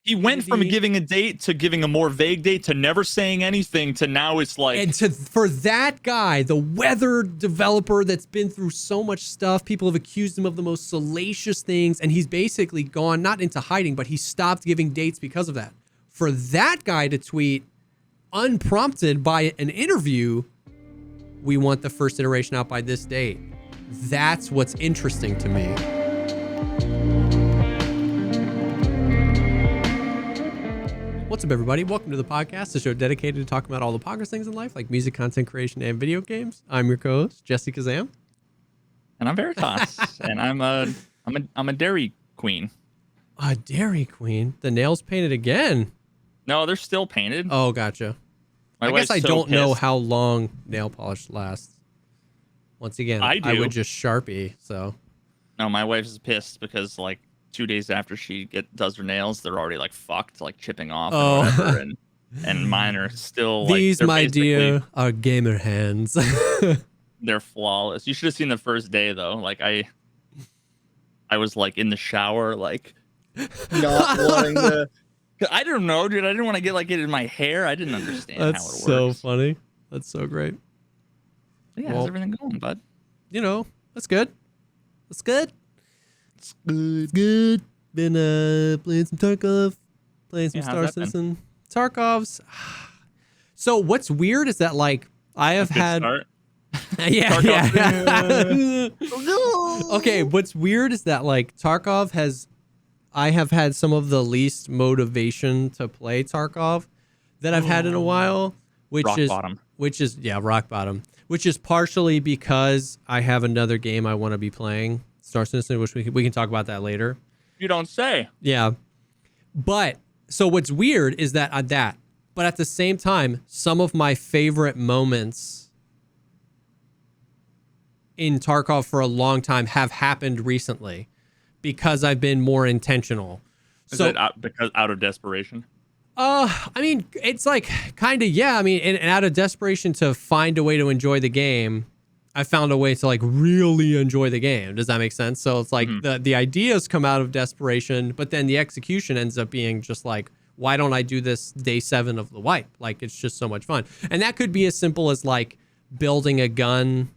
He went from giving a date to giving a more vague date to never saying anything to now it's like. And for that guy, the weather developer that's been through so much stuff, people have accused him of the most salacious things, and he's basically gone not into hiding, but he stopped giving dates because of that. For that guy to tweet unprompted by an interview, we want the first iteration out by this date. That's what's interesting to me. What's up, everybody? Welcome to the podcast, the show dedicated to talking about all the Pogcast things in life, like music, content creation, and video games. I'm your co-host, JesseKazam. And I'm Veritas. And I'm a dairy queen. A dairy queen? The nails painted again? No, they're still painted. Oh, gotcha. I guess I don't know how long nail polish lasts. Once again, I would just Sharpie, so. No, my wife's pissed because, like, 2 days after she does her nails, they're already like fucked, like chipping off and whatever, and mine are still like these, my dear, are gamer hands. They're flawless. You should have seen the first day though. Like I was like in the shower, like not wanting to. I don't know, dude. I didn't want to get like it in my hair. I didn't understand how it works. That's so funny. That's so great. Yeah, how's everything going, bud? You know, that's good. That's good. It's good. Been playing some Tarkov, playing some Star Citizen. Tarkov's. So what's weird is that like I have had. Yeah. Okay, what's weird is that like Tarkov I have had some of the least motivation to play Tarkov that I've had in a while, which is rock bottom. Which is partially because I have another game I want to be playing. Star Citizen, which we can talk about that later. You don't say. Yeah. But, so what's weird is that but at the same time, some of my favorite moments in Tarkov for a long time have happened recently because I've been more intentional. Is it because out of desperation? I mean, it's like, kind of, yeah. I mean, and out of desperation to find a way to enjoy the game, I found a way to like really enjoy the game. Does that make sense? So it's like the ideas come out of desperation, but then the execution ends up being just like, why don't I do this day 7 of the wipe? Like, it's just so much fun. And that could be as simple as like building a gun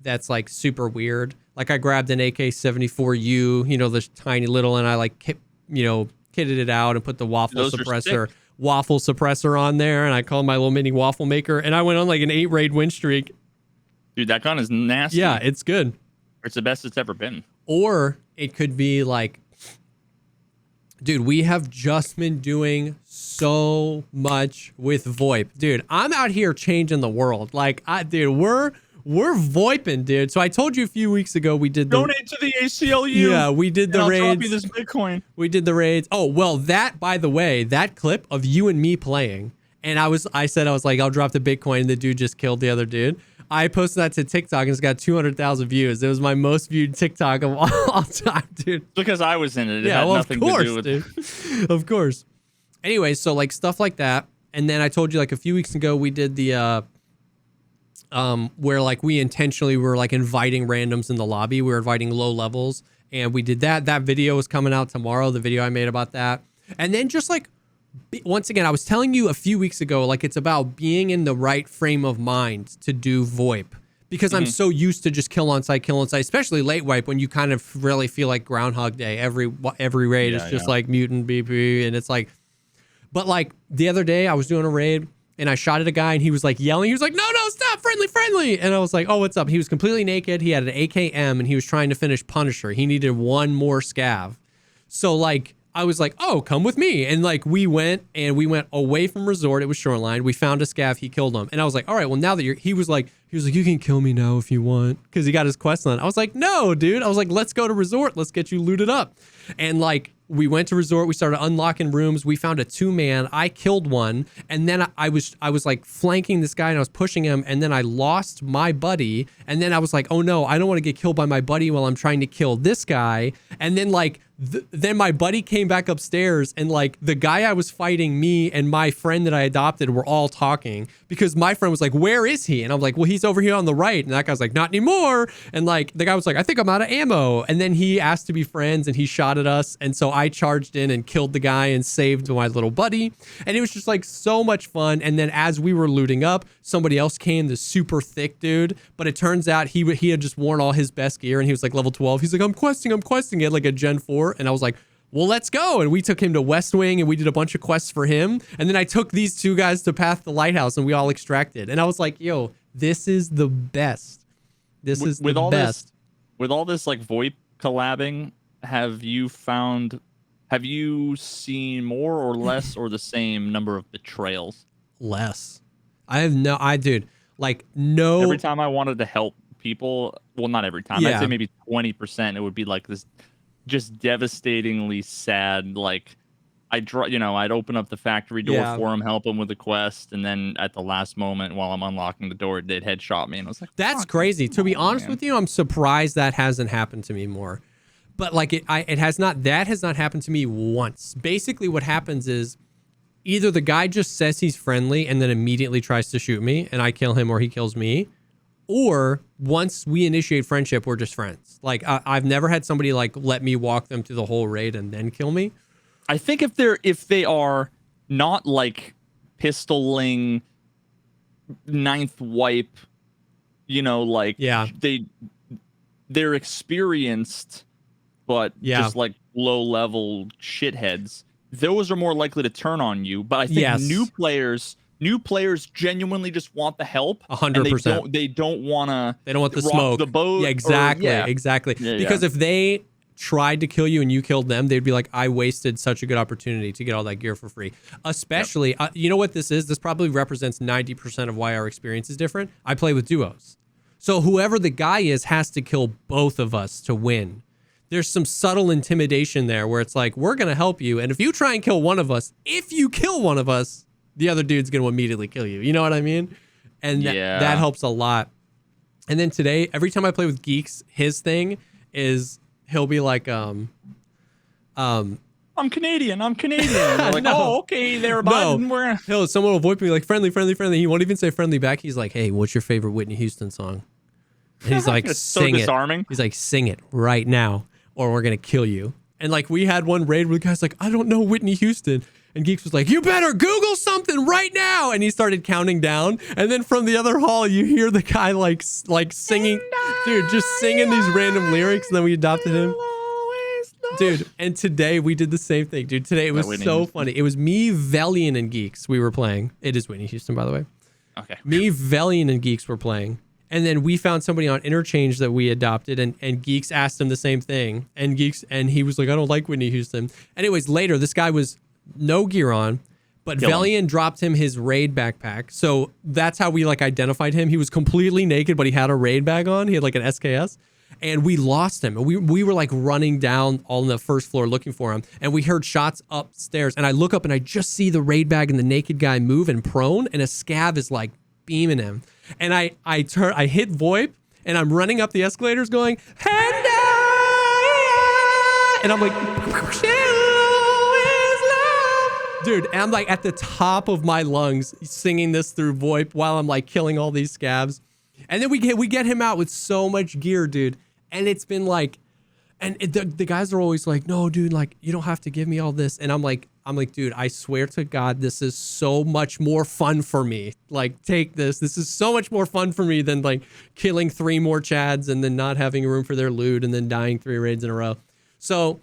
that's like super weird. Like I grabbed an AK-74U, you know, this tiny little, and I like, kitted it out and put the waffle suppressor on there. And I called my little mini waffle maker, and I went on like an 8 raid win streak. Dude, that gun is nasty. Yeah, it's good. It's the best it's ever been. Or it could be like, dude, we have just been doing so much with Voip. Dude, I'm out here changing the world. Like, we're Voiping, dude. So I told you a few weeks ago we did the... Donate to the ACLU. Yeah, we did the raids. I'll drop you this Bitcoin. We did the raids. Oh, well, that, by the way, that clip of you and me playing, and I said, I'll drop the Bitcoin, and the dude just killed the other dude. I posted that to TikTok, and it's got 200,000 views. It was my most viewed TikTok of all time, dude. Because I was in it. It had nothing to do with dude. Of course. Anyway, so like stuff like that. And then I told you like a few weeks ago, we did the, where like we intentionally were like inviting randoms in the lobby. We were inviting low levels, and we did that. That video is coming out tomorrow, the video I made about that. And then just like, once again, I was telling you a few weeks ago, like it's about being in the right frame of mind to do Voip, because I'm so used to just kill on site, especially late wipe when you kind of really feel like Groundhog Day. Every raid is just like mutant BP, and it's like, but like the other day I was doing a raid and I shot at a guy and he was like yelling. He was like, no, stop, friendly. And I was like, oh, what's up? He was completely naked. He had an AKM and he was trying to finish Punisher. He needed one more scav. So like, I was like, oh, come with me. And like, we went away from resort. It was shoreline. We found a scav. He killed him. And I was like, all right, well, now that he was like, you can kill me now if you want. Cause he got his quest on. I was like, no, dude. I was like, let's go to resort. Let's get you looted up. And like, we went to resort. We started unlocking rooms. We found a 2-man. I killed one. And then I was like flanking this guy and I was pushing him. And then I lost my buddy. And then I was like, oh no, I don't want to get killed by my buddy while I'm trying to kill this guy. And then like, then my buddy came back upstairs, and like the guy I was fighting, me and my friend that I adopted were all talking because my friend was like, where is he? And I'm like, well, he's over here on the right. And that guy's like, not anymore. And like, the guy was like, I think I'm out of ammo. And then he asked to be friends and he shot at us. And so I charged in and killed the guy and saved my little buddy. And it was just like so much fun. And then as we were looting up, somebody else came, this super thick dude. But it turns out he had just worn all his best gear and he was like level 12. He's like, I'm questing. He had like a Gen 4. And I was like, well, let's go. And we took him to West Wing and we did a bunch of quests for him. And then I took these two guys to Path the Lighthouse and we all extracted. And I was like, yo, this is the best. This is the best. With all this like VoIP collabing, have you seen more or less or the same number of betrayals? Less. Dude, like no. Every time I wanted to help people, well, not every time. I'd say maybe 20%. It would be like this just devastatingly sad, like I'd open up the factory door for him, help him with the quest, and then at the last moment while I'm unlocking the door, they'd headshot me, and I was like, that's crazy. To be honest with you, I'm surprised that hasn't happened to me more. But like that has not happened to me once. Basically what happens is either the guy just says he's friendly and then immediately tries to shoot me and I kill him or he kills me, or once we initiate friendship, we're just friends. Like I've never had somebody like let me walk them through the whole raid and then kill me. I think if they are not like pistoling ninth wipe, they're experienced, but just like low level shitheads. Those are more likely to turn on you. But I think new players genuinely just want the help. 100%. They don't want the smoke, the boat. Yeah, exactly. Because if they tried to kill you and you killed them, they'd be like, I wasted such a good opportunity to get all that gear for free. Especially, you know what this is? This probably represents 90% of why our experience is different. I play with duos. So whoever the guy is has to kill both of us to win. There's some subtle intimidation there where it's like, we're going to help you. And if you try and kill one of us, if you kill one of us, the other dude's going to immediately kill you. You know what I mean? And that helps a lot. And then today, every time I play with Geeks, his thing is he'll be like, I'm Canadian. I'm like, oh, okay, there, bud. Someone will VoIP me like, friendly. He won't even say friendly back. He's like, hey, what's your favorite Whitney Houston song? And he's like, sing it. Disarming. He's like, sing it right now, or we're going to kill you. And like, we had one raid where the guy's like, I don't know Whitney Houston. And Geeks was like, you better Google something right now. And he started counting down. And then from the other hall, you hear the guy like singing, dude, just singing these random lyrics. And then we adopted him. Dude, and today we did the same thing, dude. Today it was so funny. It was me, Velian, and Geeks we were playing. It is Whitney Houston, by the way. Okay. Me, Velian, and Geeks were playing. And then we found somebody on Interchange that we adopted, and Geeks asked him the same thing. And he was like, I don't like Whitney Houston. Anyways, later, this guy was no gear on, but Velian dropped him his raid backpack. So that's how we like identified him. He was completely naked, but he had a raid bag on. He had like an SKS. And we lost him. And we were like running down on the first floor looking for him. And we heard shots upstairs. And I look up and I just see the raid bag and the naked guy move and prone. And a scav is like beaming him. And I hit VoIP and I'm running up the escalators going, and I'm like, dude, and I'm like at the top of my lungs singing this through VoIP while I'm like killing all these scavs. And then we get him out with so much gear, dude. And it's been like, the guys are always like, no, dude, like you don't have to give me all this. And I'm like, dude, I swear to God, this is so much more fun for me. Like, take this. This is so much more fun for me than like killing 3 more Chads and then not having room for their loot and then dying 3 raids in a row. So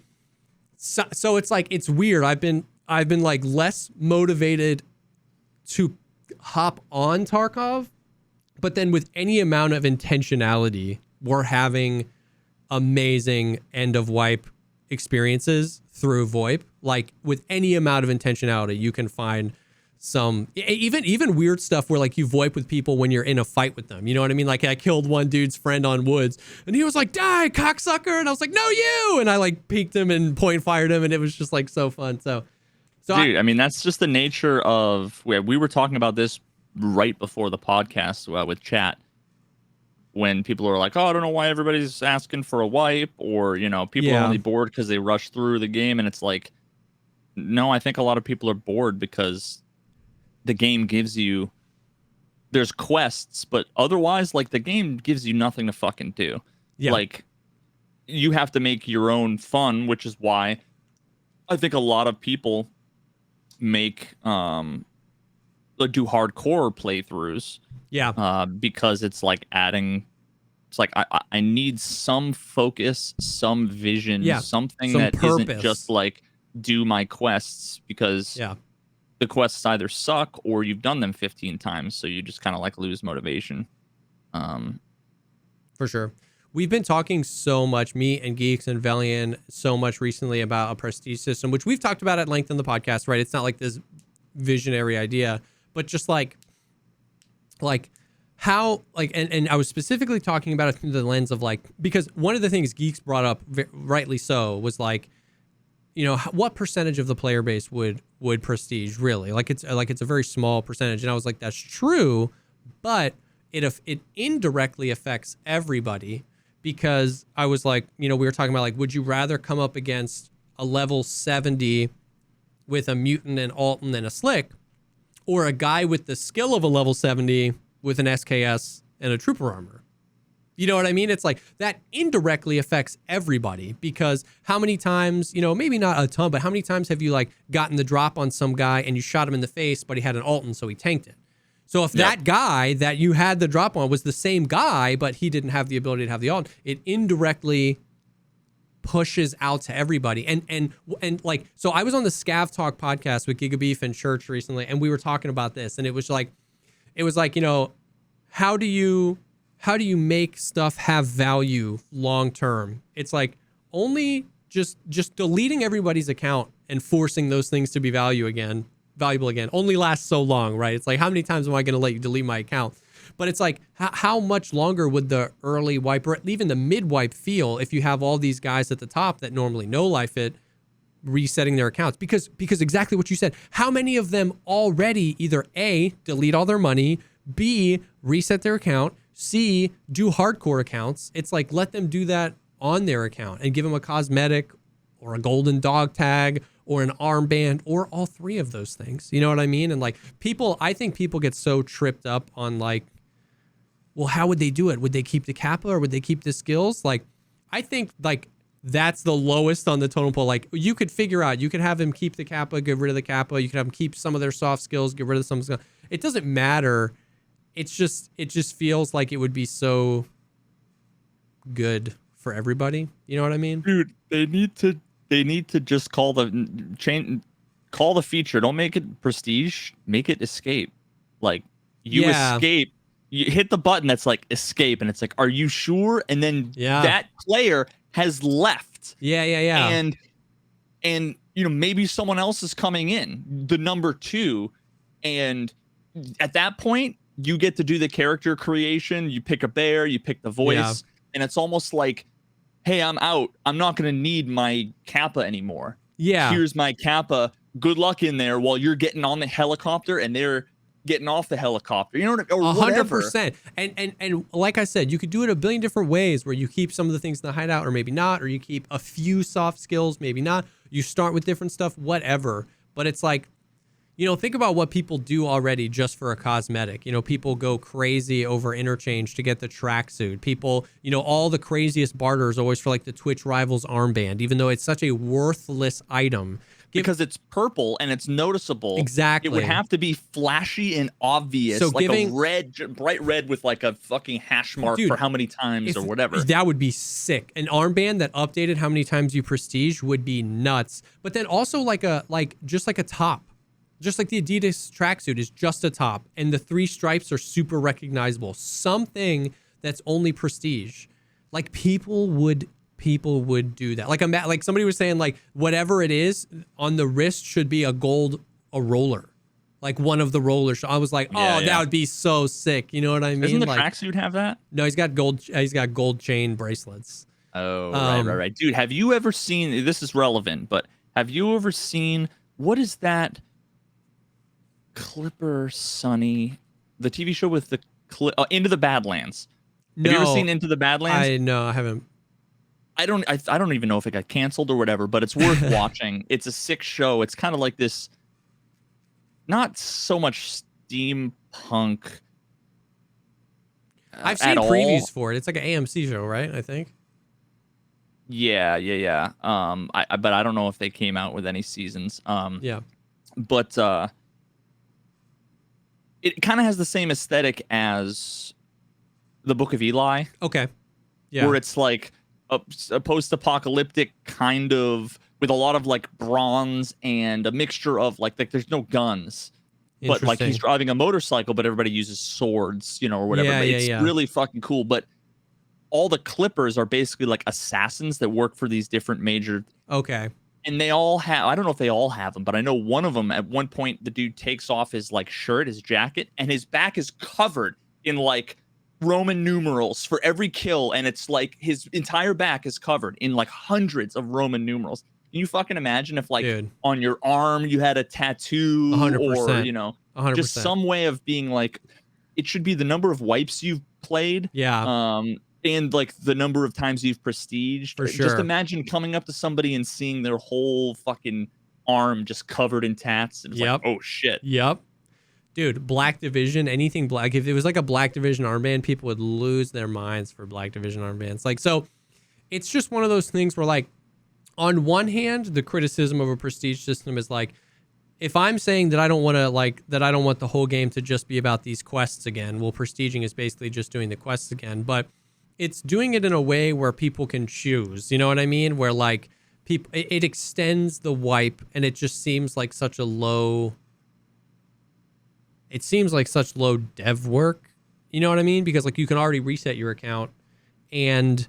it's like, it's weird. I've been like less motivated to hop on Tarkov, but then with any amount of intentionality, we're having amazing end of wipe experiences through VoIP. Like with any amount of intentionality, you can find some even weird stuff where like you VoIP with people when you're in a fight with them. You know what I mean? Like I killed one dude's friend on Woods and he was like, die, cocksucker. And I was like, no, you. And I like peeked him and point fired him. And it was just like so fun. So dude, I mean, that's just the nature of where we were talking about this right before the podcast with chat. When people are like, oh, I don't know why everybody's asking for a wipe, or, you know, people are only bored because they rush through the game. And it's like, no, I think a lot of people are bored because the game gives you there's quests, but otherwise, like, the game gives you nothing to fucking do. Yeah. Like, you have to make your own fun, which is why I think a lot of people make do hardcore playthroughs. Yeah. Because it's like adding. It's like I need some focus, some vision, Yeah. something Some that purpose. isn't just like do my quests, because Yeah. the quests either suck or you've done them 15 times, so you just kind of like lose motivation. For sure. We've been talking so much, me and Geeks and Velian, so much recently about a prestige system, which we've talked about at length in the podcast, right? It's not like this visionary idea, but just like how, like, and I was specifically talking about it through the lens of like, because one of the things Geeks brought up, rightly so, was like, you know, what percentage of the player base would prestige really? Like it's a very small percentage. And I was like, that's true, but it indirectly affects everybody, because I was like, you know, we were talking about like, would you rather come up against a level 70 with a mutant and Alton and a Slick, or a guy with the skill of a level 70 with an SKS and a trooper armor? You know what I mean? It's like that indirectly affects everybody, because how many times, you know, maybe not a ton, but how many times have you like gotten the drop on some guy and you shot him in the face, but he had an Alton, so he tanked it. So if that guy that you had the drop on was the same guy, but he didn't have the ability to have the Alton, it indirectly pushes out to everybody. And like, so I was on the Scav Talk podcast with Gigabeef and Church recently, and we were talking about this, and it was like, you know, how do you make stuff have value long term? It's like only just deleting everybody's account and forcing those things to be valuable again only lasts so long, right? It's like, how many times am I going to let you delete my account? But it's like, how much longer would the early wipe or even the mid wipe feel if you have all these guys at the top that normally no life it resetting their accounts? Because exactly what you said, how many of them already either A, delete all their money, B, reset their account, C, do hardcore accounts? It's like, let them do that on their account and give them a cosmetic or a golden dog tag or an armband or all three of those things. You know what I mean? And like I think people get so tripped up on like, well, how would they do it? Would they keep the kappa or would they keep the skills? Like, I think like that's the lowest on the totem pole. Like, you could figure out, you could have him keep the kappa, get rid of the kappa. You could have him keep some of their soft skills, get rid of some skills. It doesn't matter. It just feels like it would be so good for everybody. You know what I mean? Dude, they need to just call the feature. Don't make it prestige. Make it escape. Like, you escape. You hit the button that's like escape, and it's like, are you sure? And then that player has left. Yeah. And you know, maybe someone else is coming in, the number 2, and at that point you get to do the character creation. You pick a bear, you pick the voice, and it's almost like, hey, I'm out. I'm not going to need my kappa anymore. Yeah. Here's my kappa. Good luck in there while you're getting on the helicopter and they're getting off the helicopter. You know what? Or 100%. And like I said, you could do it a billion different ways, where you keep some of the things in the hideout or maybe not, or you keep a few soft skills, maybe not. You start with different stuff, whatever. But it's like, you know, think about what people do already just for a cosmetic. You know, people go crazy over interchange to get the tracksuit. People, you know, all the craziest barters always for like the Twitch Rivals armband, even though it's such a worthless item. Because it's purple and it's noticeable. Exactly. It would have to be flashy and obvious, so like a bright red with like a fucking hash mark for how many times or whatever. That would be sick. An armband that updated how many times you prestige would be nuts. But then also just like a top. Just like the Adidas tracksuit is just a top, and the 3 stripes are super recognizable. Something that's only prestige. Like people would do that. Like somebody was saying, like, whatever it is on the wrist should be a roller. Like one of the rollers. I was like, that would be so sick. You know what I mean? Doesn't the like, tracksuit have that? No, he's got gold chain bracelets. Oh, right. Dude, have you ever seen, this is relevant, but have you ever seen, what is that? Clipper Sonny, the TV show with the Into the Badlands. Have you ever seen Into the Badlands? I haven't. I don't even know if it got canceled or whatever, but it's worth watching. It's a sick show. It's kind of like this, not so much steampunk, I've seen previews for it. It's like an AMC show, right? I think. Yeah. But I don't know if they came out with any seasons. Yeah. But it kind of has the same aesthetic as the Book of Eli. Okay. Yeah. Where it's like a post-apocalyptic kind of with a lot of like bronze and a mixture of like there's no guns. But like he's driving a motorcycle, but everybody uses swords, or whatever. Yeah, it's really fucking cool. But all the Clippers are basically like assassins that work for these different major. Okay. And they all have, I don't know if they all have them, but I know one of them at one point, the dude takes off his like shirt, his jacket, and his back is covered in like Roman numerals for every kill. And it's like his entire back is covered in like hundreds of Roman numerals. Can you fucking imagine if like on your arm you had a tattoo 100%, or, 100%. just some way of being like, it should be the number of wipes you've played. Yeah. And like the number of times you've prestiged. For sure. Just imagine coming up to somebody and seeing their whole fucking arm just covered in tats. And it's like, oh shit. Yep. Dude, Black Division, anything black. If it was like a Black Division armband, people would lose their minds for Black Division armbands. Like, so it's just one of those things where like, on one hand, the criticism of a prestige system is like, if I'm saying that I don't want the whole game to just be about these quests again, well, prestiging is basically just doing the quests again, but it's doing it in a way where people can choose, you know what I mean? Where like people, it extends the wipe, and it just seems like such low dev work, you know what I mean? Because like you can already reset your account, and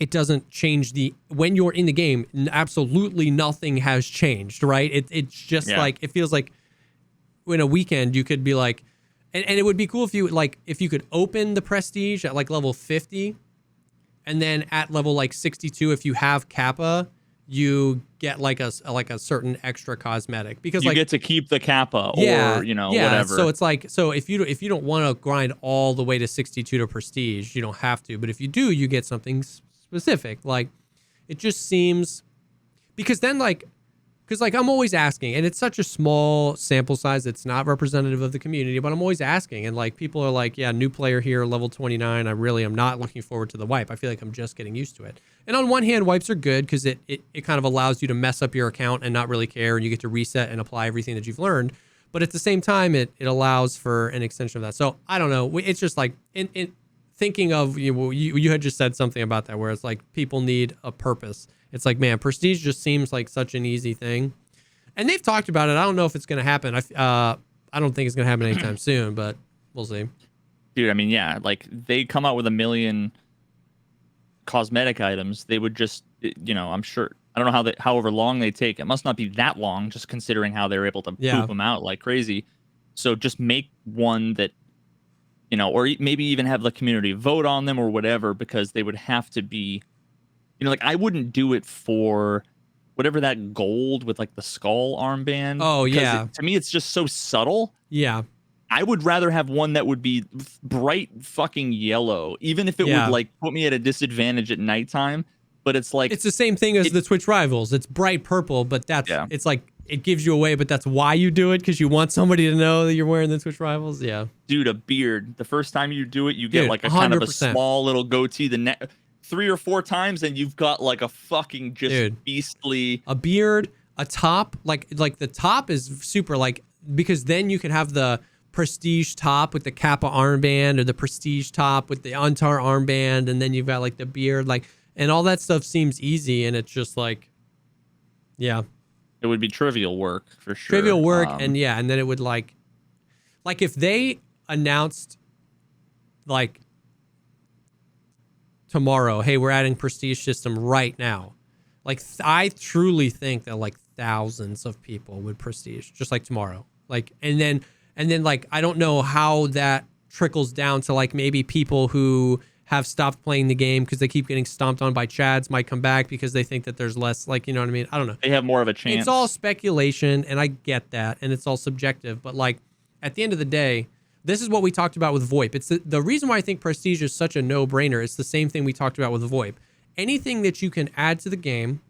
it doesn't change when you're in the game, absolutely nothing has changed, right? It's just like, it feels like in a weekend you could be like, and it would be cool if you could open the prestige at like level 50, and then at level like 62, if you have Kappa, you get like a certain extra cosmetic, because you like get to keep the Kappa or whatever. So it's like, so if you don't want to grind all the way to 62 to prestige, you don't have to, but if you do, you get something specific. Like, it just seems, because I'm always asking, and it's such a small sample size, it's not representative of the community, but I'm always asking, and like people are like, yeah, new player here, level 29, I really am not looking forward to the wipe. I feel like I'm just getting used to it. And on one hand, wipes are good because it kind of allows you to mess up your account and not really care, and you get to reset and apply everything that you've learned. But at the same time, it allows for an extension of that. So I don't know, it's just like in thinking of, you had just said something about that, where it's like people need a purpose. It's like, man, prestige just seems like such an easy thing, and they've talked about it. I don't know if it's going to happen. I don't think it's going to happen anytime soon, but we'll see. Dude, I mean, yeah, like they come out with 1 million cosmetic items, they would just, I'm sure, I don't know however long they take. It must not be that long, just considering how they're able to poop them out like crazy. So just make one that, or maybe even have the community vote on them or whatever, because they would have to be, like I wouldn't do it for whatever that gold with like the skull armband. Oh yeah. To me, it's just so subtle. Yeah. I would rather have one that would be bright fucking yellow, even if it would like put me at a disadvantage at nighttime. But it's like, it's the same thing as the Twitch rivals. It's bright purple, but it's like, it gives you away, but that's why you do it, because you want somebody to know that you're wearing the Twitch rivals. Yeah. Dude, a beard. The first time you do it, you get like a 100%. Kind of a small little goatee. 3 or 4 times, and you've got like a fucking just beastly, a beard, a top, like the top is super, like, because then you can have the prestige top with the Kappa armband, or the prestige top with the Antar armband, and then you've got like the beard, like, and all that stuff seems easy, and it's just like, yeah, it would be trivial work for sure. Trivial work, and then it would like if they announced like tomorrow, hey, we're adding prestige system right now, like I truly think that like thousands of people would prestige just like tomorrow, like, and then like I don't know how that trickles down to like maybe people who have stopped playing the game because they keep getting stomped on by Chads might come back because they think that there's less, like, you know what I mean? I don't know. They have more of a chance. It's all speculation, and I get that, and it's all subjective, but like at the end of the day, this is what we talked about with Voip. It's the reason why I think prestige is such a no-brainer. It's the same thing we talked about with Voip. Anything that you can add to the game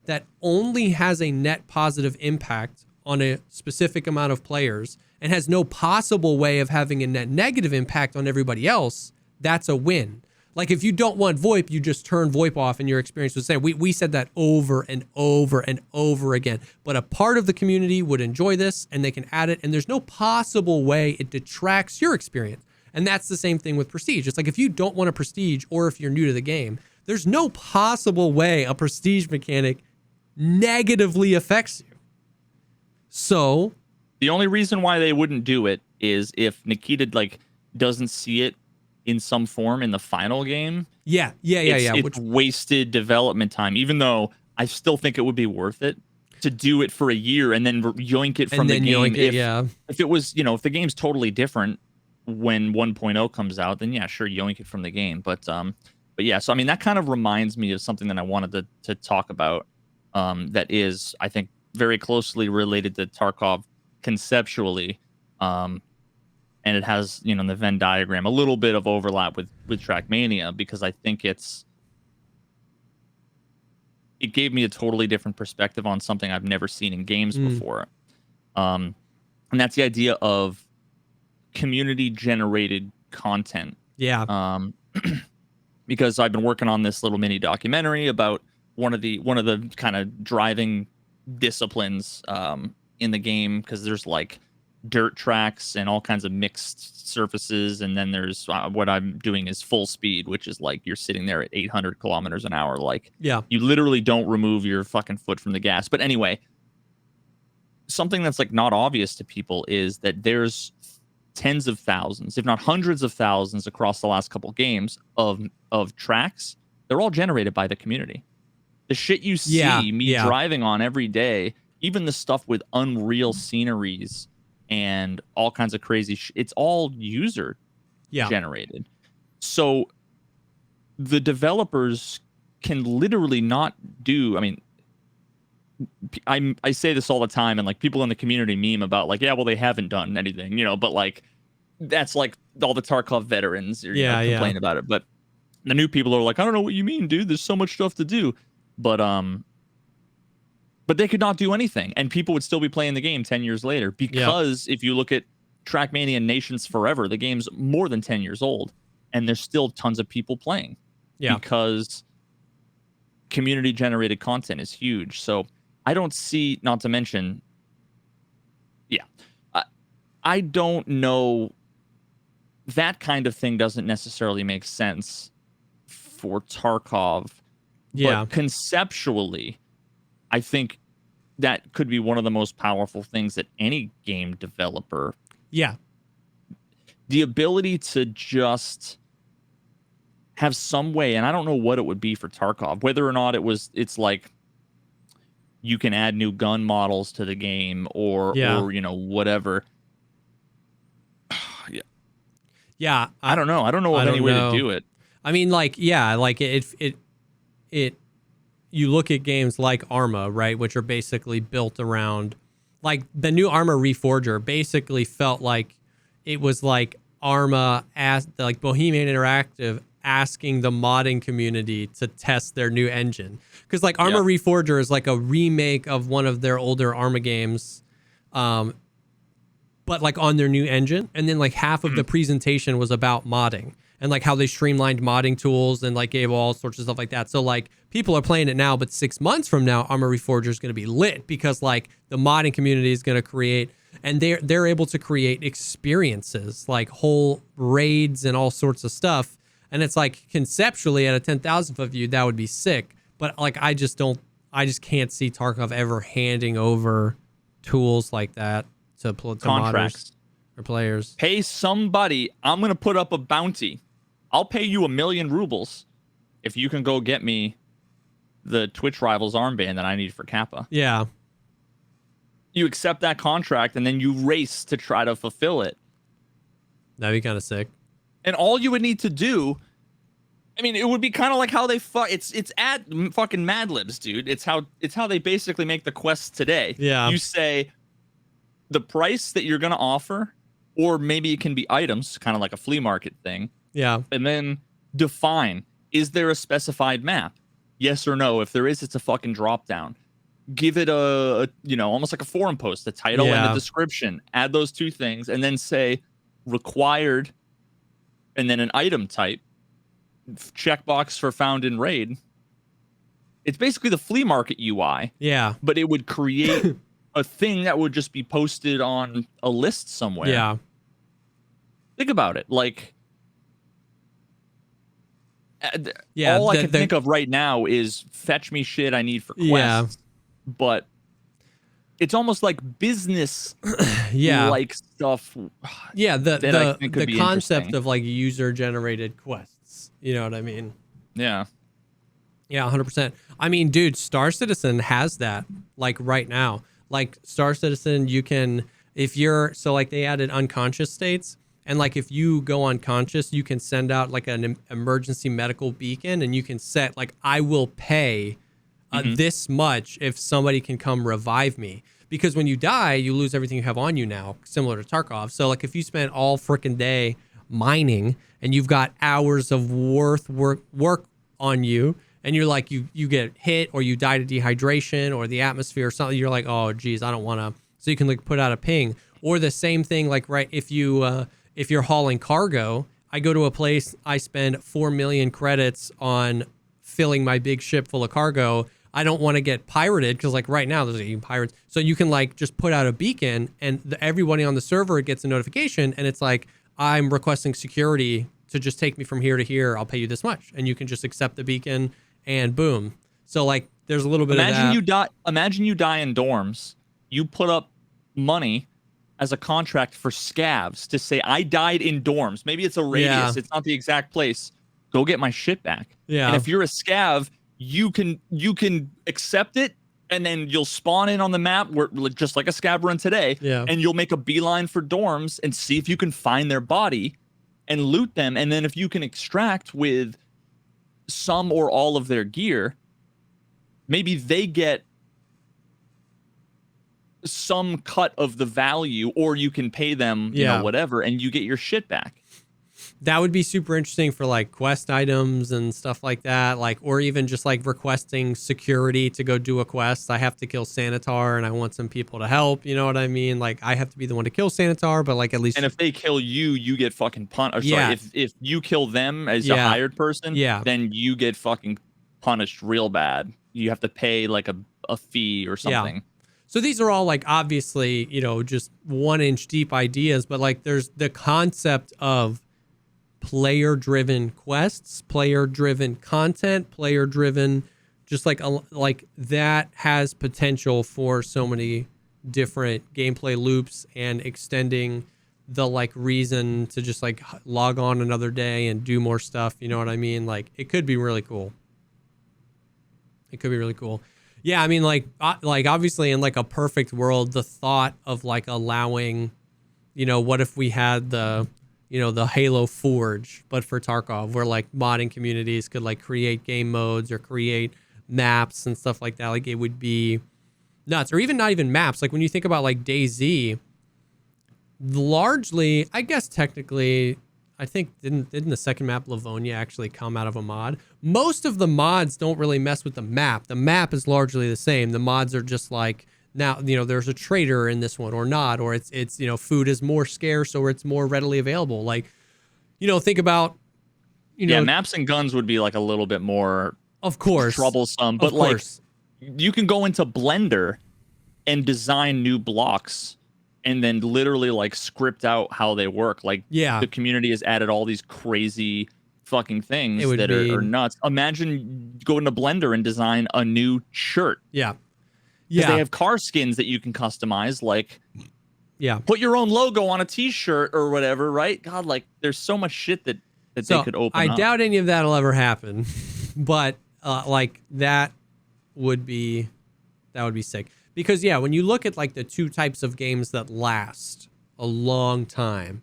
that only has a net positive impact on a specific amount of players and has no possible way of having a net negative impact on everybody else, that's a win. Like if you don't want VoIP, you just turn VoIP off and your experience was the same. We said that over and over and over again. But a part of the community would enjoy this and they can add it, and there's no possible way it detracts your experience. And that's the same thing with Prestige. It's like if you don't want a Prestige, or if you're new to the game, there's no possible way a Prestige mechanic negatively affects you. So the only reason why they wouldn't do it is if Nikita like doesn't see it in some form in the final game. Yeah. It's wasted development time, even though I still think it would be worth it to do it for a year and then yoink it from the game. If it was, if the game's totally different when 1.0 comes out, then yeah, sure, yoink it from the game. But yeah, so I mean, that kind of reminds me of something that I wanted to talk about that is, I think, very closely related to Tarkov conceptually. And it has, in the Venn diagram, a little bit of overlap with Trackmania, because I think it gave me a totally different perspective on something I've never seen in games before. And that's the idea of community-generated content. Yeah. Because I've been working on this little mini documentary about one of the kind of driving disciplines in the game, because there's like dirt tracks and all kinds of mixed surfaces, and then there's what I'm doing is full speed, which is like you're sitting there at 800 kilometers an hour, like you literally don't remove your fucking foot from the gas. But anyway, something that's like not obvious to people is that there's tens of thousands, if not hundreds of thousands, across the last couple games of tracks. They're all generated by the community. The shit you see me driving on every day, even the stuff with unreal sceneries and all kinds of crazy it's all user generated. So the developers can literally not do, I mean, I say this all the time, and like people in the community meme about like, yeah, well, they haven't done anything, but like that's like all the Tarkov veterans complain about it. But the new people are like, I don't know what you mean, dude. There's so much stuff to do. But they could not do anything, and people would still be playing the game 10 years later, because if you look at Trackmania and Nations Forever, the game's more than 10 years old, and there's still tons of people playing because community-generated content is huge. So I don't see, not to mention, I don't know, that kind of thing doesn't necessarily make sense for Tarkov, but conceptually, I think that could be one of the most powerful things that any game developer. Yeah. The ability to just have some way, and I don't know what it would be for Tarkov, whether or not it's like you can add new gun models to the game or whatever. Yeah. I don't know. I don't know of any way to do it. I mean, like, like it you look at games like Arma, right, which are basically built around, like the new Arma Reforger basically felt like it was like Arma like Bohemian Interactive asking the modding community to test their new engine. Because like Arma Reforger is like a remake of one of their older Arma games, but like on their new engine. And then like half of the presentation was about modding and like how they streamlined modding tools and like gave all sorts of stuff like that. So like people are playing it now, but 6 months from now, Arma Reforger is going to be lit because like the modding community is going to create, and they're able to create experiences like whole raids and all sorts of stuff. And it's like conceptually at a 10,000 foot view, that would be sick. But like, I just can't see Tarkov ever handing over tools like that to contracts or players. Pay somebody. I'm going to put up a bounty. I'll pay you 1 million rubles if you can go get me the Twitch Rivals armband that I need for Kappa. Yeah. You accept that contract and then you race to try to fulfill it. That'd be kind of sick. And all you would need to do, I mean, it would be kind of like how they it's at fucking Mad Libs, dude. It's how they basically make the quests today. Yeah. You say the price that you're going to offer, or maybe it can be items, kind of like a flea market thing. Yeah. And then define, is there a specified map? Yes or no. If there is, it's a fucking drop down. give it a almost like a forum post, a title and Yeah. a description. Add those two things, and then say required, and then an item type. Checkbox for found in raid. It's basically the flea market UI. Yeah. But it would create a thing that would just be posted on a list somewhere. Yeah. Think about it. Like, yeah. all I can think of right now is fetch me shit I need for quests. Yeah. But it's almost like business yeah. like stuff. Yeah. The be concept of like user generated quests. You know what I mean? Yeah. Yeah, 100%. I mean, dude, Star Citizen has that like right now. Like Star Citizen, you can, if you're, so like they added unconscious states. And like if you go unconscious, you can send out like an emergency medical beacon, and you can set like, I will pay this much if somebody can come revive me. Because when you die, you lose everything you have on you now, similar to Tarkov. So like if you spent all freaking day mining and you've got hours of work on you, and you're like, you get hit or you die to dehydration or the atmosphere or something, you're like, oh geez, I don't want to. So you can like put out a ping. Or the same thing, like, right, if you're hauling cargo, I go to a place, I spend 4 million credits on filling my big ship full of cargo. I don't want to get pirated because like right now there's even pirates. So you can like just put out a beacon, and everybody on the server gets a notification, and it's like, I'm requesting security to just take me from here to here. I'll pay you this much. And you can just accept the beacon, and boom. So like there's a little bit of that. Imagine you die in dorms. You put up money as a contract for scavs to say, I died in dorms. Maybe it's a radius. Yeah. It's not the exact place. Go get my shit back. Yeah. And if you're a scav, you can accept it, and then you'll spawn in on the map where just like a scav run today. Yeah. And you'll make a beeline for dorms and see if you can find their body and loot them. And then if you can extract with some or all of their gear, maybe they get some cut of the value, or you can pay them, whatever, and you get your shit back. That would be super interesting for like quest items and stuff like that. Like, or even just like requesting security to go do a quest. I have to kill Sanitar and I want some people to help. You know what I mean? Like I have to be the one to kill Sanitar, but like at least. And if they kill you, you get fucking punished. Yeah. Sorry, if you kill them as a hired person, then you get fucking punished real bad. You have to pay like a fee or something. Yeah. So these are all like obviously, just 1 inch deep ideas, but like there's the concept of player-driven quests, player-driven content, player-driven, just like that has potential for so many different gameplay loops and extending the like reason to just like log on another day and do more stuff. You know what I mean? Like it could be really cool. It could be really cool. Yeah, I mean, like obviously in like a perfect world, the thought of like allowing, what if we had the Halo Forge, but for Tarkov, where like modding communities could like create game modes or create maps and stuff like that. Like it would be nuts. Or even not even maps. Like when you think about like DayZ, largely, I guess technically, I think didn't the second map Livonia actually come out of a mod? Most of the mods don't really mess with the map. The map is largely the same. The mods are just like, now, there's a trader in this one or not, or it's food is more scarce or it's more readily available. Like, think about, maps and guns would be like a little bit more, of course, troublesome, but like you can go into Blender and design new blocks and then literally like script out how they work. Like the community has added all these crazy fucking things that are nuts. Imagine going to Blender and design a new shirt. Yeah. Because they have car skins that you can customize, like put your own logo on a t-shirt or whatever, right? God, like there's so much shit that they could open up. I doubt any of that'll ever happen, but like that would be sick. Because when you look at like the two types of games that last a long time,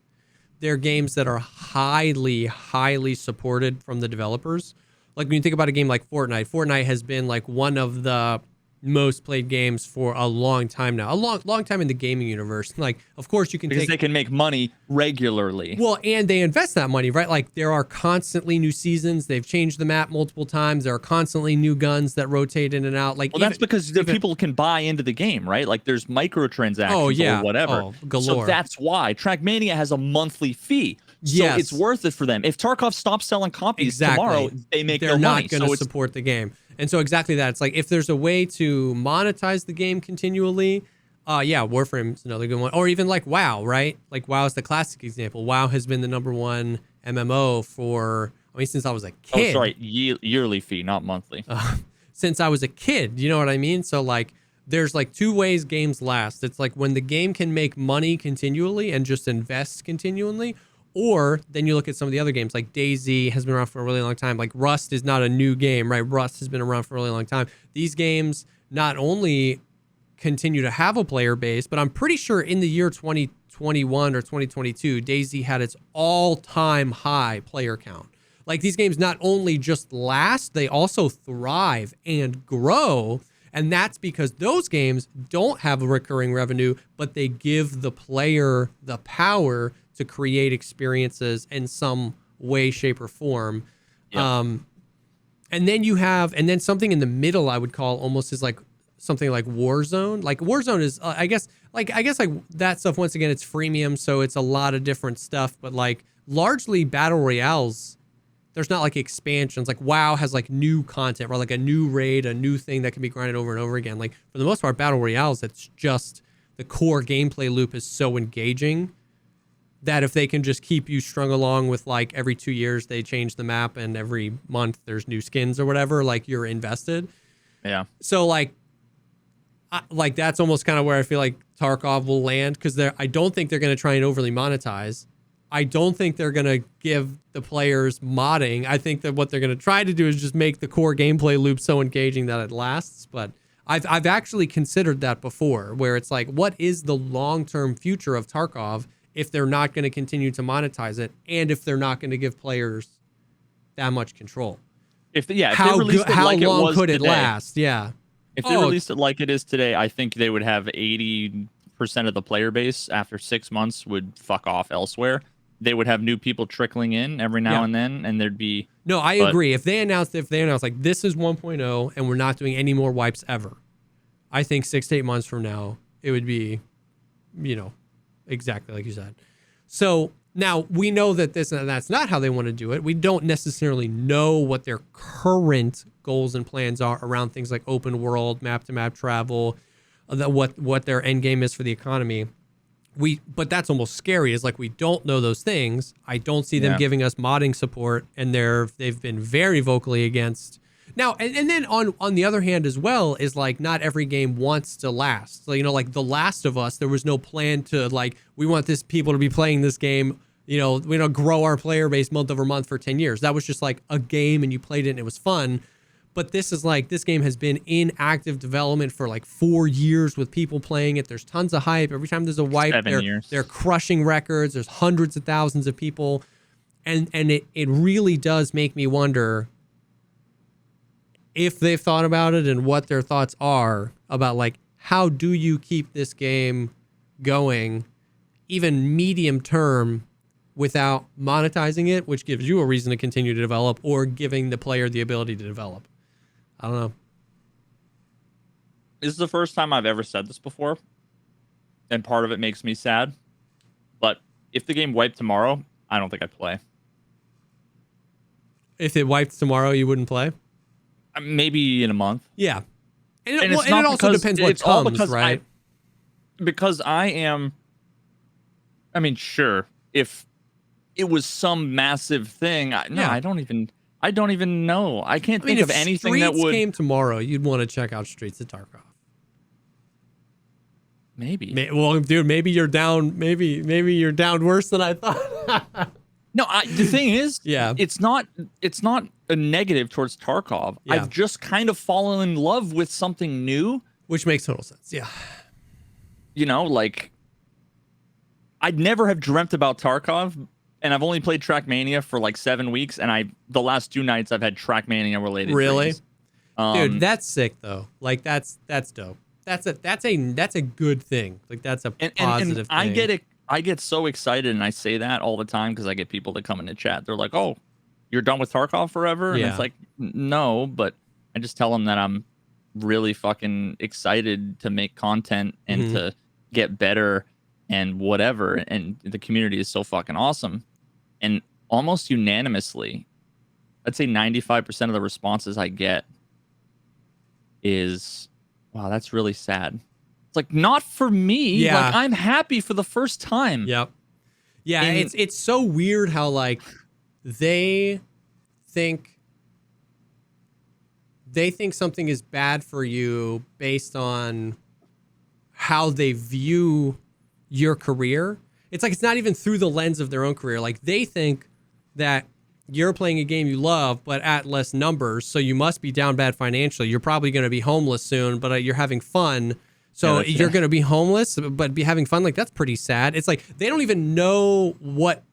they're games that are highly, highly supported from the developers. Like when you think about a game like Fortnite has been like one of the most played games for a long time now, a long time in the gaming universe. Like, of course, you can Because they can make money regularly. Well, and they invest that money, right? Like, there are constantly new seasons. They've changed the map multiple times. There are constantly new guns that rotate in and out. Like, well, that's because the people can buy into the game, right? Like, there's microtransactions or whatever. Galore. So that's why Trackmania has a monthly fee. So it's worth it for them. If Tarkov stops selling copies tomorrow, they make no money. They're not going to support the game. And so exactly that. It's like, if there's a way to monetize the game continually, Warframe's another good one. Or even like WoW, right? Like, WoW is the classic example. WoW has been the #1 MMO since I was a kid. Oh, sorry, yearly fee, not monthly. Since I was a kid, you know what I mean? So like, there's like two ways games last. It's like when the game can make money continually and just invest continually, or then you look at some of the other games, like DayZ has been around for a really long time. Like, Rust is not a new game, right? Rust has been around for a really long time. These games not only continue to have a player base, but I'm pretty sure in the year 2021 or 2022, DayZ had its all-time high player count. Like, these games not only just last, they also thrive and grow. And that's because those games don't have a recurring revenue, but they give the player the power to create experiences in some way, shape, or form. Yep. And then something in the middle I would call almost is like something like Warzone. Like, Warzone is, I guess that stuff, once again, it's freemium, so it's a lot of different stuff, but like, largely battle royales, there's not like expansions. Like, WoW has like new content, or like a new raid, a new thing that can be grinded over and over again. Like, for the most part, battle royales, it's just the core gameplay loop is so engaging that if they can just keep you strung along with, like, every 2 years they change the map and every month there's new skins or whatever, like, you're invested. Yeah. So like that's almost kind of where I feel like Tarkov will land, because I don't think they're going to try and overly monetize. I don't think they're going to give the players modding. I think that what they're going to try to do is just make the core gameplay loop so engaging that it lasts. But I've actually considered that before, where it's like, what is the long-term future of Tarkov if they're not going to continue to monetize it, and if they're not going to give players that much control? How long could it last? Yeah. If they released it like it is today, I think they would have 80% of the player base after 6 months would fuck off elsewhere. They would have new people trickling in every now and then, and there'd be... No, I agree. If they announced like, this is 1.0 and we're not doing any more wipes ever, I think 6 to 8 months from now, it would be, exactly like you said. So now we know that that's not how they want to do it. We don't necessarily know what their current goals and plans are around things like open world, map to map travel, what their end game is for the economy. But that's almost scary. Is like, we don't know those things. I don't see them giving us modding support, and they've been very vocally against. Now, and then on the other hand as well, is like, not every game wants to last. So, like The Last of Us, there was no plan to, like, we want this people to be playing this game, we don't grow our player base month over month for 10 years. That was just like a game and you played it and it was fun. But this is like, this game has been in active development for like 4 years with people playing it. There's tons of hype. Every time there's a wipe, they're crushing records. There's hundreds of thousands of people. And it really does make me wonder if they've thought about it and what their thoughts are about, like, how do you keep this game going, even medium term, without monetizing it, which gives you a reason to continue to develop, or giving the player the ability to develop. I don't know. This is the first time I've ever said this before, and part of it makes me sad. But if the game wiped tomorrow, I don't think I'd play. If it wiped tomorrow, you wouldn't play? Maybe in a month. Yeah. And it also depends what comes, right? Because I am... I mean, sure, if it was some massive thing, I don't even know. I can't think of anything that would... If Streets came tomorrow, you'd want to check out Streets of Tarkov. Maybe. Well, dude, maybe you're down. Maybe you're down worse than I thought. No, the thing is, yeah, it's not a negative towards Tarkov. Yeah. I've just kind of fallen in love with something new, which makes total sense. Yeah, like, I'd never have dreamt about Tarkov, and I've only played Trackmania for like 7 weeks, and the last 2 nights I've had Trackmania related. Really? Dreams. Dude, that's sick though. Like that's dope. That's a good thing. Like that's a positive thing. I get so excited, and I say that all the time because I get people that come into chat. They're like, "Oh, you're done with Tarkov forever?" And Yeah. it's like, no, but I just tell them that I'm really fucking excited to make content and to get better and whatever. And the community is so fucking awesome. And almost unanimously, I'd say 95% of the responses I get is, wow, that's really sad. It's like, not for me. Yeah. Like, I'm happy for the first time. Yep. Yeah, it's so weird how like they think something is bad for you based on how they view your career. It's like it's not even through the lens of their own career. Like they think that you're playing a game you love, but at less numbers, so you must be down bad financially. You're probably going to be homeless soon, but you're having fun. So you're going to be homeless, but be having fun. Like, that's pretty sad. It's like they don't even know what,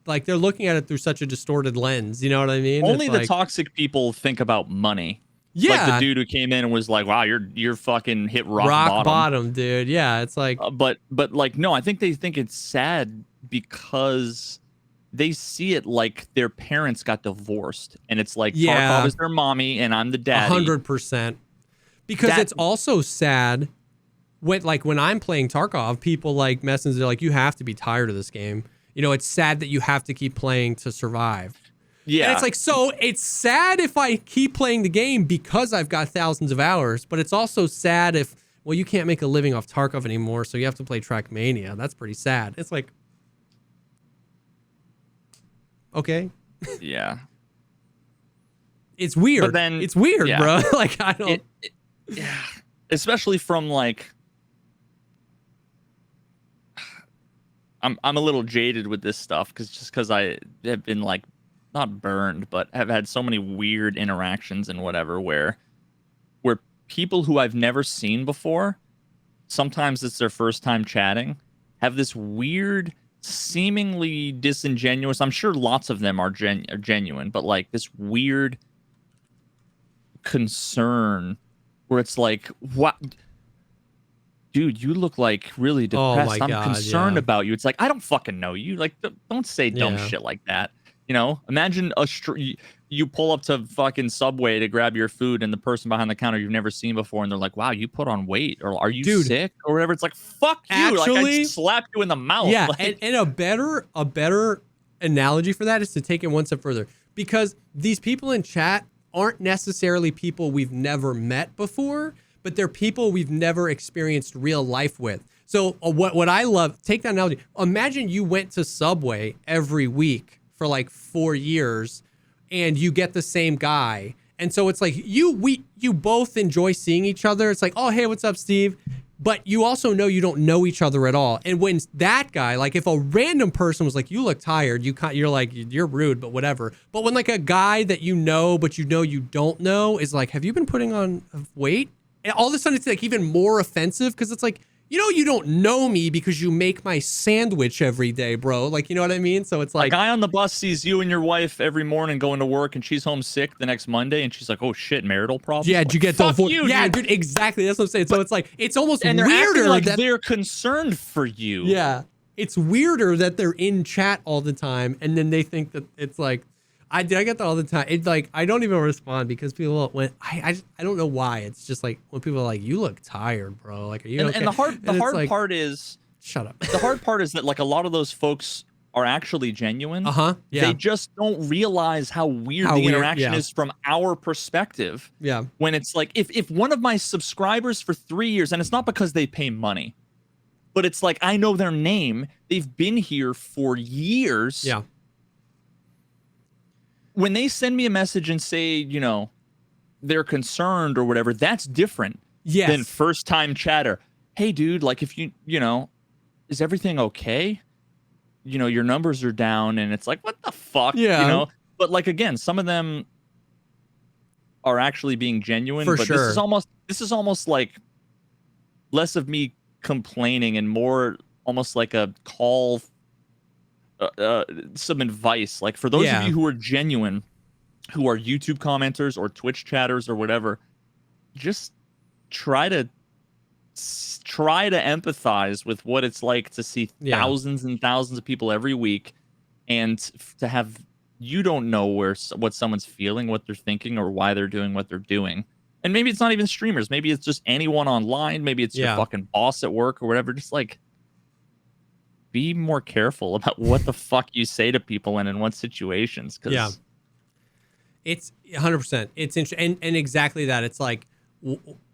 like, they're looking at it through such a distorted lens. You know what I mean? Only it's the like, toxic people think about money. Yeah. Like the dude who came in and was like, wow, you're fucking hit rock bottom, dude. Yeah. It's like, but like, no, I think they think it's sad because they see it like their parents got divorced, and it's like Tarkov is their mommy and I'm the daddy. 100%. Because it's also sad when I'm playing Tarkov, people like message, they're like, you have to be tired of this game. You know, it's sad that you have to keep playing to survive. Yeah. And it's like, so it's sad if I keep playing the game because I've got thousands of hours, but it's also sad if, well, you can't make a living off Tarkov anymore, so you have to play Trackmania. That's pretty sad. It's like, okay. Yeah. It's weird. But then, it's weird, bro. Like, I don't. Yeah. Especially from like, I'm a little jaded with this stuff because I have been like, not burned, but have had so many weird interactions and whatever where people who I've never seen before, sometimes it's their first time chatting, have this weird, seemingly disingenuous, I'm sure lots of them are genuine, but like this weird concern where it's like, what? Dude, you look like really depressed. Oh my God, I'm concerned about you. It's like, I don't fucking know you. Like, don't say dumb shit like that. You know, imagine you pull up to fucking Subway to grab your food, and the person behind the counter you've never seen before, and they're like, "Wow, you put on weight, or are you sick, or whatever?" It's like, "Fuck you!" Actually, like I slap you in the mouth. Yeah, like, and a better analogy for that is to take it one step further, because these people in chat aren't necessarily people we've never met before, but they're people we've never experienced real life with. So what I love, take that analogy. Imagine you went to Subway every week for like 4 years, and you get the same guy. And so it's like you both enjoy seeing each other. It's like, oh, hey, what's up, Steve? But you also know you don't know each other at all. And when that guy, like if a random person was like, you look tired, you're like, you're rude, but whatever. But when like a guy that you know, but you know you don't know is like, have you been putting on weight? And all of a sudden it's like even more offensive because it's like, you know, you don't know me because you make my sandwich every day, bro. Like, you know what I mean? So it's like, a guy on the bus sees you and your wife every morning going to work, and she's home sick the next Monday, and she's like, "Oh shit, marital problems." Yeah, like, did you get fuck the you, yeah, dude. exactly. That's what I'm saying. So it's like it's almost and they're weirder like that they're concerned for you. Yeah, it's weirder that they're in chat all the time, and then they think that it's like, I get that all the time. It's like I don't even respond because people I don't know why. It's just like when people are like, "You look tired, bro." Like, are you okay? And the hard like, part is, shut up. The hard part is that like a lot of those folks are actually genuine. Yeah. They just don't realize how weird the interaction is from our perspective. Yeah. When it's like if one of my subscribers for 3 years, and it's not because they pay money, but it's like I know their name. They've been here for years. Yeah. When they send me a message and say, you know, they're concerned or whatever, that's different than first time chatter. Hey, dude, like if you know, is everything okay? You know, your numbers are down, and it's like, what the fuck? Yeah. You know, but like again, some of them are actually being genuine. For but sure. This is almost like less of me complaining and more almost like a call. Some advice, like for those of you who are genuine, who are YouTube commenters or Twitch chatters or whatever, just try to empathize with what it's like to see thousands and thousands of people every week, and to have, you don't know what someone's feeling, what they're thinking, or why they're doing what they're doing. And maybe it's not even streamers, maybe it's just anyone online, maybe it's your fucking boss at work or whatever. Just like, be more careful about what the fuck you say to people and in what situations. Cause it's 100%. It's interesting. And exactly that. It's like,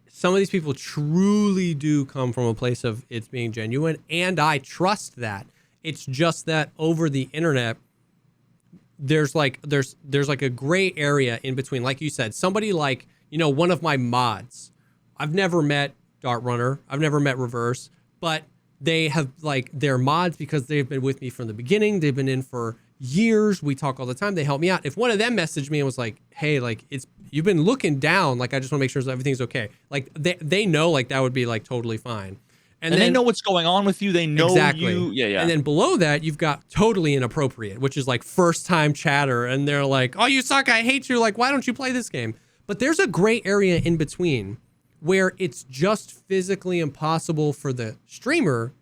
some of these people truly do come from a place of it's being genuine, and I trust that. It's just that over the internet, there's like a gray area in between. Like you said, somebody like, one of my mods, I've never met Dart Runner, I've never met Reverse, but they have like, they're mods because they've been with me from the beginning. They've been in for years. We talk all the time. They help me out. If one of them messaged me and was like, hey, like, you've been looking down, like, I just want to make sure everything's okay. Like, they know, like, that would be like totally fine. And then, they know what's going on with you. They know you. Yeah. And then below that, you've got totally inappropriate, which is like first time chatter. And they're like, oh, you suck. I hate you. Like, why don't you play this game? But there's a gray area in between where it's just physically impossible for the streamer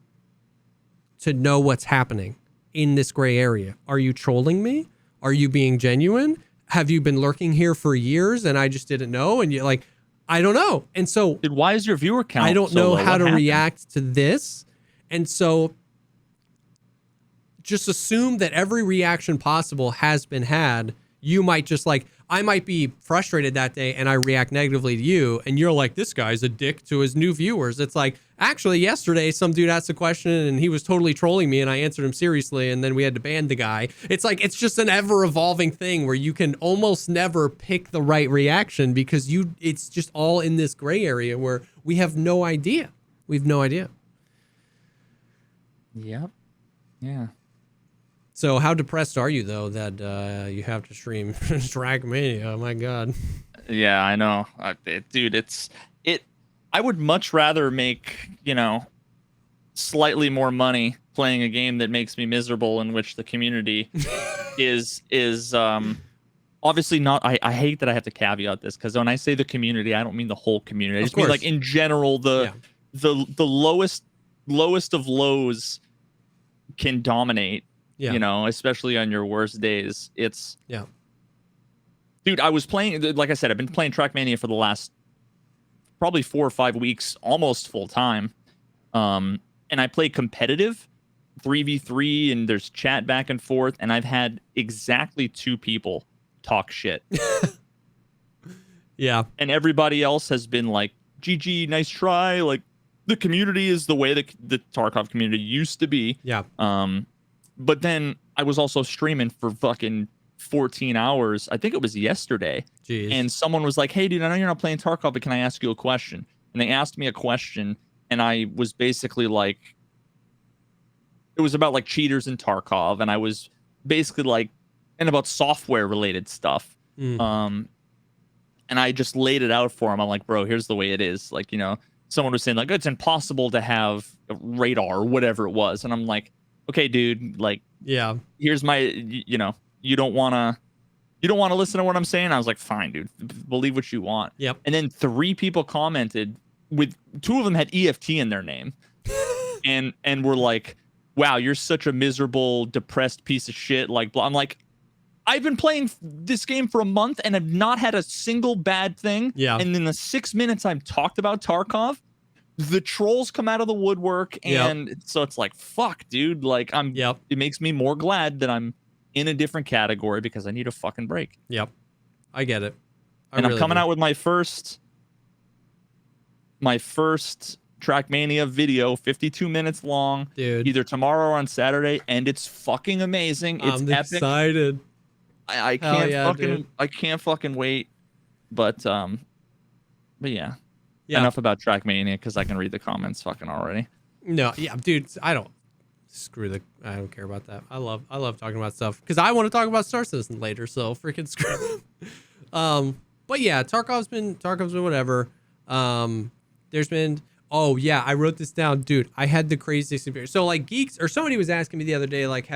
to know what's happening in this gray area. Are you trolling me? Are you being genuine? Have you been lurking here for years and I just didn't know? And you're like, I don't know. And so, dude, why is your viewer count I don't so know low? how What to happened? react to this. And so just assume that every reaction possible has been had. You might just like, I might be frustrated that day and I react negatively to you. And you're like, this guy's a dick to his new viewers. It's like, actually, yesterday, some dude asked a question and he was totally trolling me and I answered him seriously. And then we had to ban the guy. It's like, it's just an ever evolving thing where you can almost never pick the right reaction because it's just all in this gray area where we have no idea. We have no idea. Yep. Yeah. So how depressed are you though that you have to stream Trackmania? Oh my God. Yeah, I know, dude. I would much rather make slightly more money playing a game that makes me miserable, in which the community is obviously not. I hate that I have to caveat this, because when I say the community, I don't mean the whole community. I just mean like in general the lowest of lows can dominate. Especially on your worst days. Dude, I was playing, like I said, I've been playing Trackmania for the last probably 4 or 5 weeks, almost full time. And I play competitive 3v3 and there's chat back and forth. And I've had exactly 2 people talk shit. And everybody else has been like, GG, nice try. Like, the community is the way that the Tarkov community used to be. But then I was also streaming for fucking 14 hours. I think it was yesterday. Jeez. And someone was like, hey, dude, I know you're not playing Tarkov, but can I ask you a question? And they asked me a question, and I was basically like, it was about like cheaters in Tarkov, and I was basically like, and about software related stuff. And I just laid it out for him. I'm like, bro, here's the way it is. Like, someone was saying like, it's impossible to have a radar or whatever it was. And I'm like, okay, dude, like, here's my, you don't want to listen to what I'm saying. I was like, fine, dude, believe what you want. And then 3 people commented, with 2 of them had EFT in their name, and were like, wow, you're such a miserable, depressed piece of shit. Like, I'm like, I've been playing this game for a month and have not had a single bad thing. And in the 6 minutes I've talked about Tarkov, the trolls come out of the woodwork, and so it's like, fuck, dude. Like, it makes me more glad that I'm in a different category, because I need a fucking break. I get it. And I'm coming out with my first Trackmania video, 52 minutes long, dude, either tomorrow or on Saturday, and it's fucking amazing. It's I'm epic. Excited. I can't fucking wait. But yeah. Enough about Trackmania, because I can read the comments fucking already. No, dude, I don't care about that. I love talking about stuff, because I want to talk about Star Citizen later, so freaking screw it. But yeah, Tarkov's been whatever. There's been, I wrote this down, dude. I had the craziest experience. So like geeks, or somebody was asking me the other day, like,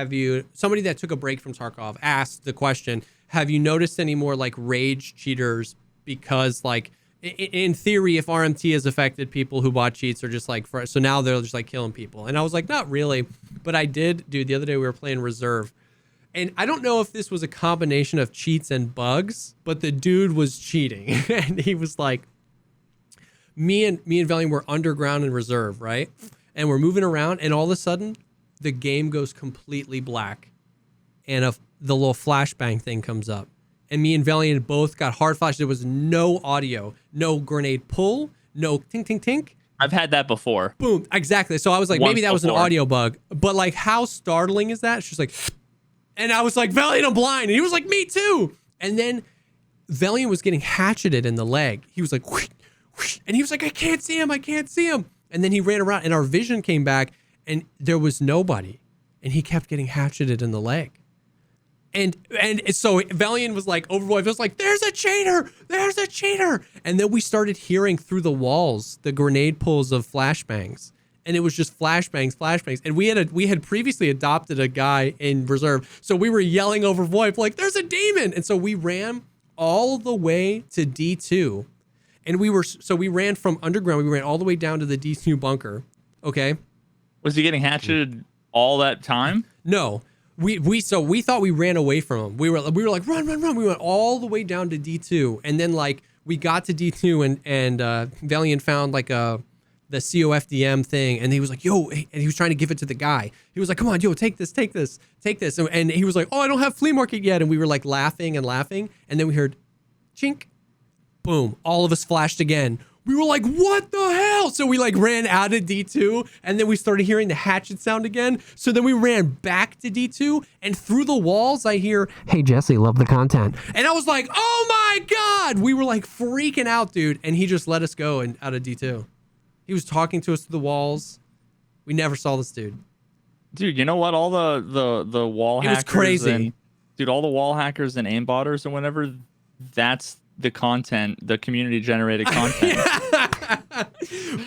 somebody that took a break from Tarkov asked the question, have you noticed any more like rage cheaters? Because like in theory, if RMT has affected people who bought cheats, are just like so now they're just like killing people. And I was like, not really, but I did, dude. The other day we were playing reserve, and I don't know if this was a combination of cheats and bugs, but the dude was cheating, and he was like, me and Valiant were underground in reserve, right? And we're moving around, and all of a sudden, the game goes completely black, and the little flashbang thing comes up. And me and Valiant both got hard flash. There was no audio, no grenade pull, no tink, tink, tink. I've had that before. Boom. Exactly. So I was like, maybe that was an audio bug. But like, how startling is that? She's like, and I was like, Valiant, I'm blind. And he was like, me too. And then Valiant was getting hatcheted in the leg. He was like, whoosh, whoosh, and he was like, I can't see him. I can't see him. And then he ran around, and our vision came back, and there was nobody. And he kept getting hatcheted in the leg. And so Valiant was like, over Voip, it was like, there's a cheater, there's a cheater. And then we started hearing through the walls the grenade pulls of flashbangs. And it was just flashbangs. And we had previously adopted a guy in reserve. So we were yelling over Voip, like, there's a demon. And so we ran all the way to D2. And we ran from underground, we ran all the way down to the D2 bunker. Okay. Was he getting hatcheted all that time? No. We thought we ran away from him. We were like, run. We went all the way down to D2, and then like we got to D2, and Valiant found like the COFDM thing, and he was like, yo, and he was trying to give it to the guy. He was like, come on, yo, take this. And he was like, oh, I don't have flea market yet. And we were like laughing, and then we heard chink, boom, all of us flashed again. We were like, what the hell? So we like ran out of D2, and then we started hearing the hatchet sound again. So then we ran back to D2, and through the walls I hear, hey Jesse, love the content. And I was like, oh my God. We were like freaking out, dude. And he just let us go and out of D2. He was talking to us through the walls. We never saw this dude. Dude, you know what? All the wall hackers. It was crazy. Dude, all the wall hackers and aimbotters and whatever, that's the content, the community generated content.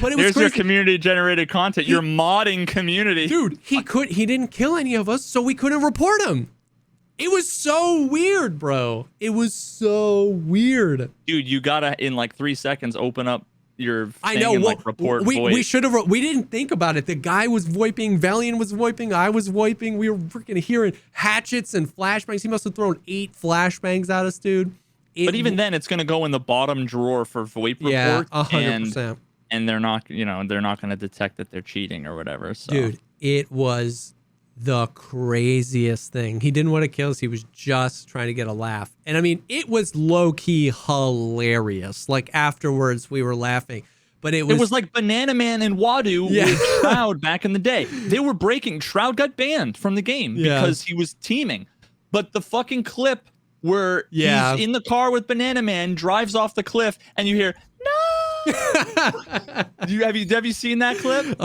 But it was There's crazy. your community generated content. Your modding community. Dude, he didn't kill any of us, so we couldn't report him. It was so weird, bro. It was so weird. Dude, you gotta in like 3 seconds open up your thing I know. and like report Voip. We should have. We didn't think about it. The guy was voiping. Valiant was voiping. I was voiping. We were freaking hearing hatchets and flashbangs. He must have thrown 8 flashbangs at us, dude. But even then, it's gonna go in the bottom drawer for Voip report. Yeah, 100%. And they're not, they're not gonna detect that they're cheating or whatever. So. Dude, it was the craziest thing. He didn't want to kill us. He was just trying to get a laugh. And I mean, it was low-key hilarious. Like afterwards, we were laughing. But it was like Banana Man and Wadu with Shroud back in the day. They were breaking. Shroud got banned from the game because he was teaming. But the fucking clip where he's in the car with Banana Man, drives off the cliff, and you hear, no! Have you seen that clip?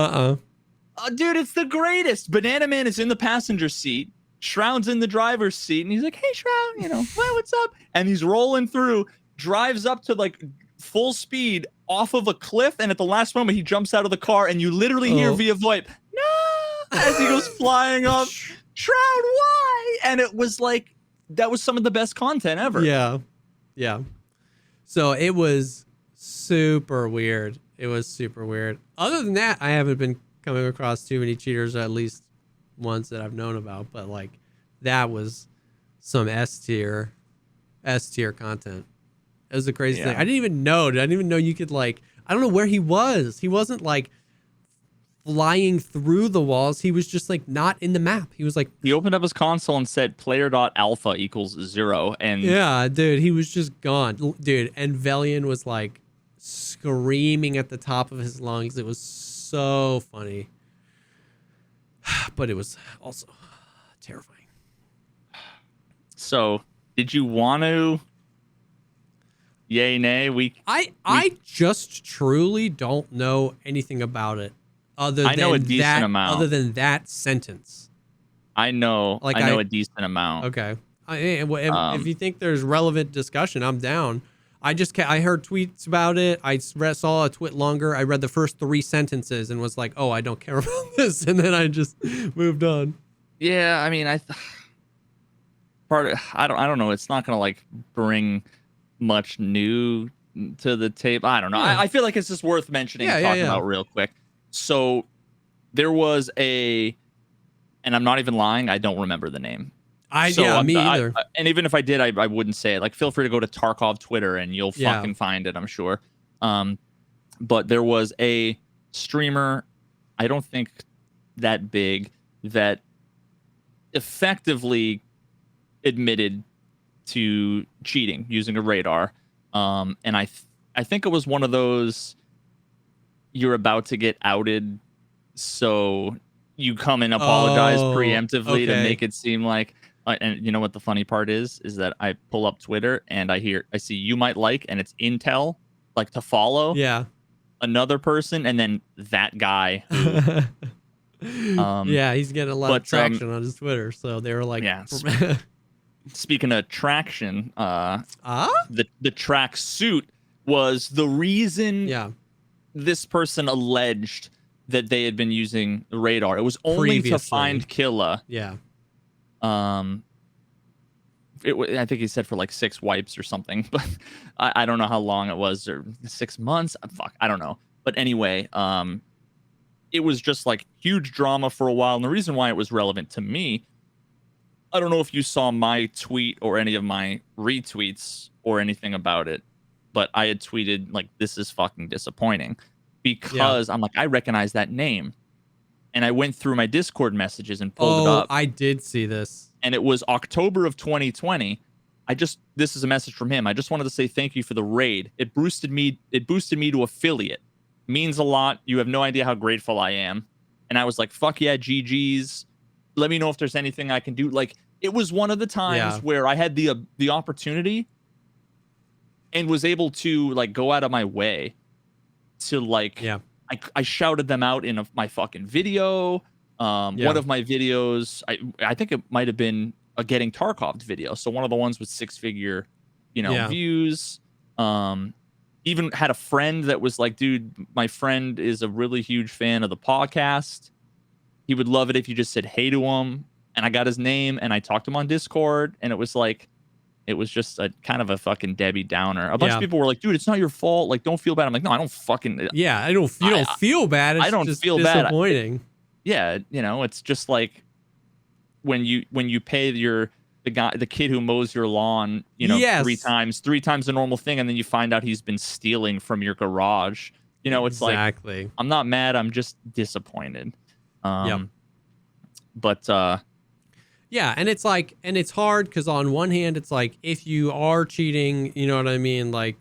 Dude, it's the greatest. Banana Man is in the passenger seat. Shroud's in the driver's seat, and he's like, hey, Shroud, what's up? And he's rolling through, drives up to like full speed off of a cliff, and at the last moment, he jumps out of the car, and you literally hear via Voip, no! As he goes flying up, Shroud, why? And it was like, that was some of the best content ever. Yeah. So it was super weird. Other than that, I haven't been coming across too many cheaters, at least ones that I've known about. But like, that was some S tier content. It was a crazy thing. I didn't even know you could like, I don't know where he was. He wasn't like flying through the walls. He was just like not in the map. He was like, he opened up his console and said player.alpha equals 0. And yeah, dude, he was just gone, dude. And Velian was like screaming at the top of his lungs. It was so funny, but it was also terrifying. So did you want to yay, nay? I just truly don't know anything about it. I know a decent amount. Other than that sentence, I know a decent amount. Okay, if you think there's relevant discussion, I'm down. I heard tweets about it. I saw a tweet longer. I read the first 3 sentences and was like, "Oh, I don't care about this," and then I just moved on. Yeah, I mean, I don't know. It's not gonna like bring much new to the table. I don't know. Yeah. I feel like it's just worth mentioning and Yeah, talking yeah. about real quick. So there was and I'm not even lying, I don't remember the name. So Me either. and even if I did, I wouldn't say it. Like, feel free to go to Tarkov Twitter and you'll Yeah. fucking find it, I'm sure. But there was a streamer, I don't think that big, that effectively admitted to cheating using a radar. And I think it was one of those, you're about to get outed, so you come and apologize preemptively to make it seem like. And you know what the funny part is that I pull up Twitter and I see you might like, and it's Intel, like, to follow. Yeah. Another person, and then that guy. Yeah, he's getting a lot of traction on his Twitter. So they were like, yeah. Speaking of traction, the track suit was the reason this person alleged that they had been using the radar. It was only to find Killa. Yeah. I think he said for like 6 wipes or something, but I don't know how long it was, or 6 months. Fuck, I don't know. But anyway, it was just like huge drama for a while. And the reason why it was relevant to me, I don't know if you saw my tweet or any of my retweets or anything about it, but I had tweeted like, this is fucking disappointing, because I'm like, I recognize that name. And I went through my Discord messages and pulled it up. I did see this. And it was October of 2020. This is a message from him. I just wanted to say thank you for the raid. It boosted me to affiliate. Means a lot. You have no idea how grateful I am. And I was like, fuck yeah, GG's. Let me know if there's anything I can do. Like, it was one of the times where I had the opportunity and was able to like go out of my way to like, I shouted them out in my fucking video. One of my videos, I think it might have been a Getting Tarkov video. So one of the ones with 6-figure, views. Even had a friend that was like, dude, my friend is a really huge fan of the podcast. He would love it if you just said hey to him. And I got his name and I talked to him on Discord, and it was just a kind of a fucking Debbie Downer. A bunch of people were like, dude, it's not your fault. Like, don't feel bad. I'm like, no, I don't fucking. Yeah, you don't feel bad. It's I don't just feel disappointing. Bad. Yeah, it's just like when you pay the kid who mows your lawn, 3 times the normal thing, and then you find out he's been stealing from your garage. It's like, I'm not mad, I'm just disappointed. But yeah, and it's like, and it's hard because on one hand, it's like, if you are cheating, you know what I mean? Like,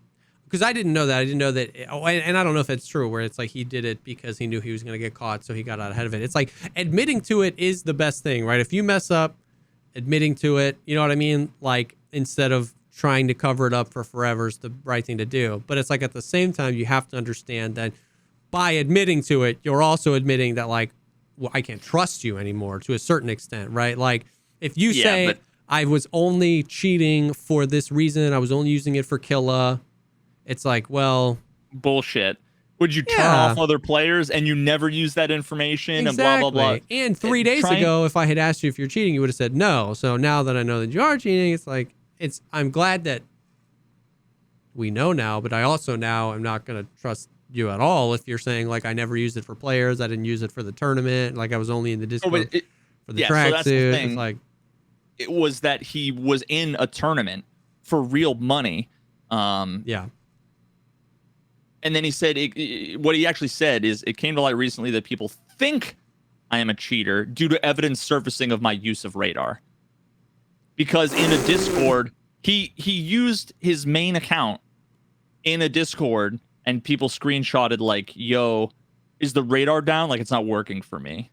because I didn't know that. I didn't know that. And I don't know if it's true, where it's like he did it because he knew he was going to get caught, so he got out ahead of it. It's like admitting to it is the best thing, right? If you mess up, admitting to it, you know what I mean? Like, instead of trying to cover it up for forever is the right thing to do. But it's like, at the same time, you have to understand that by admitting to it, you're also admitting that, like, well, I can't trust you anymore to a certain extent, right? Like, if you say, I was only cheating for this reason, I was only using it for Killa, it's like, well, bullshit. Would you turn off other players and you never use that information and blah, blah, blah? And 3 days ago, if I had asked you if you're cheating, you would have said no. So now that I know that you are cheating, it's like, I'm glad that we know now, but I also now am not going to trust you at all if you're saying, like, I never used it for players, I didn't use it for the tournament, like, I was only in the Discord for the tracksuit. So it's like, it was that he was in a tournament for real money. And then he said, what he actually said is, it came to light recently that people think I am a cheater due to evidence surfacing of my use of radar. Because in a Discord, he used his main account in a Discord, and people screenshotted like, yo, is the radar down? Like, it's not working for me.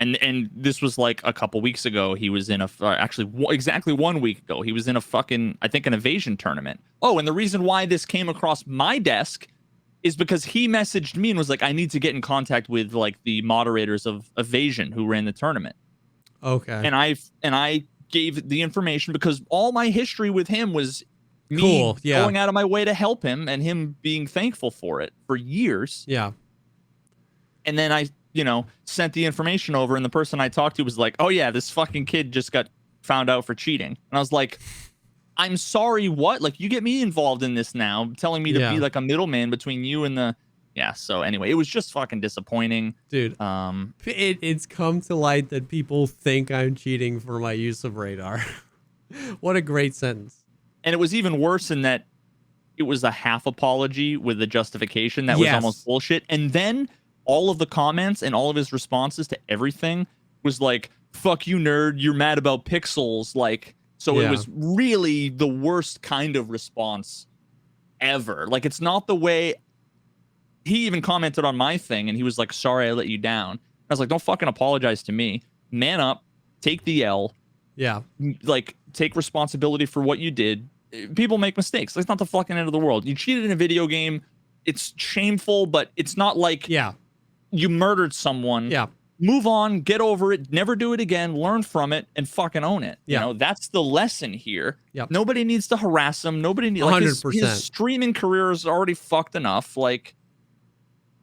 And this was like a couple weeks ago. He was in exactly 1 week ago. He was in a fucking, I think, an evasion tournament. Oh, and the reason why this came across my desk is because he messaged me and was like, I need to get in contact with like the moderators of evasion who ran the tournament. Okay. And I gave the information because all my history with him was me going out of my way to help him and him being thankful for it for years. Yeah. And then sent the information over, and the person I talked to was like, oh yeah, this fucking kid just got found out for cheating. And I was like, I'm sorry, what? Like, you get me involved in this now, telling me to be like a middleman between you and the... Yeah, so anyway, it was just fucking disappointing. Dude, it's come to light that people think I'm cheating for my use of radar. What a great sentence. And it was even worse in that it was a half apology with a justification that was almost bullshit. And then all of the comments and all of his responses to everything was like, fuck you, nerd, you're mad about pixels. Like, so it was really the worst kind of response ever. Like, it's not the way... He even commented on my thing, and he was like, sorry I let you down. I was like, don't fucking apologize to me. Man up, take the L. Yeah. Like, take responsibility for what you did. People make mistakes. It's not the fucking end of the world. You cheated in a video game. It's shameful, but it's not like you murdered someone. Yeah. Move on, get over it, never do it again, learn from it, and fucking own it. Yeah. You know, that's the lesson here. Yep. Nobody needs to harass him. Nobody needs... Like, 100%. his streaming career is already fucked enough. Like...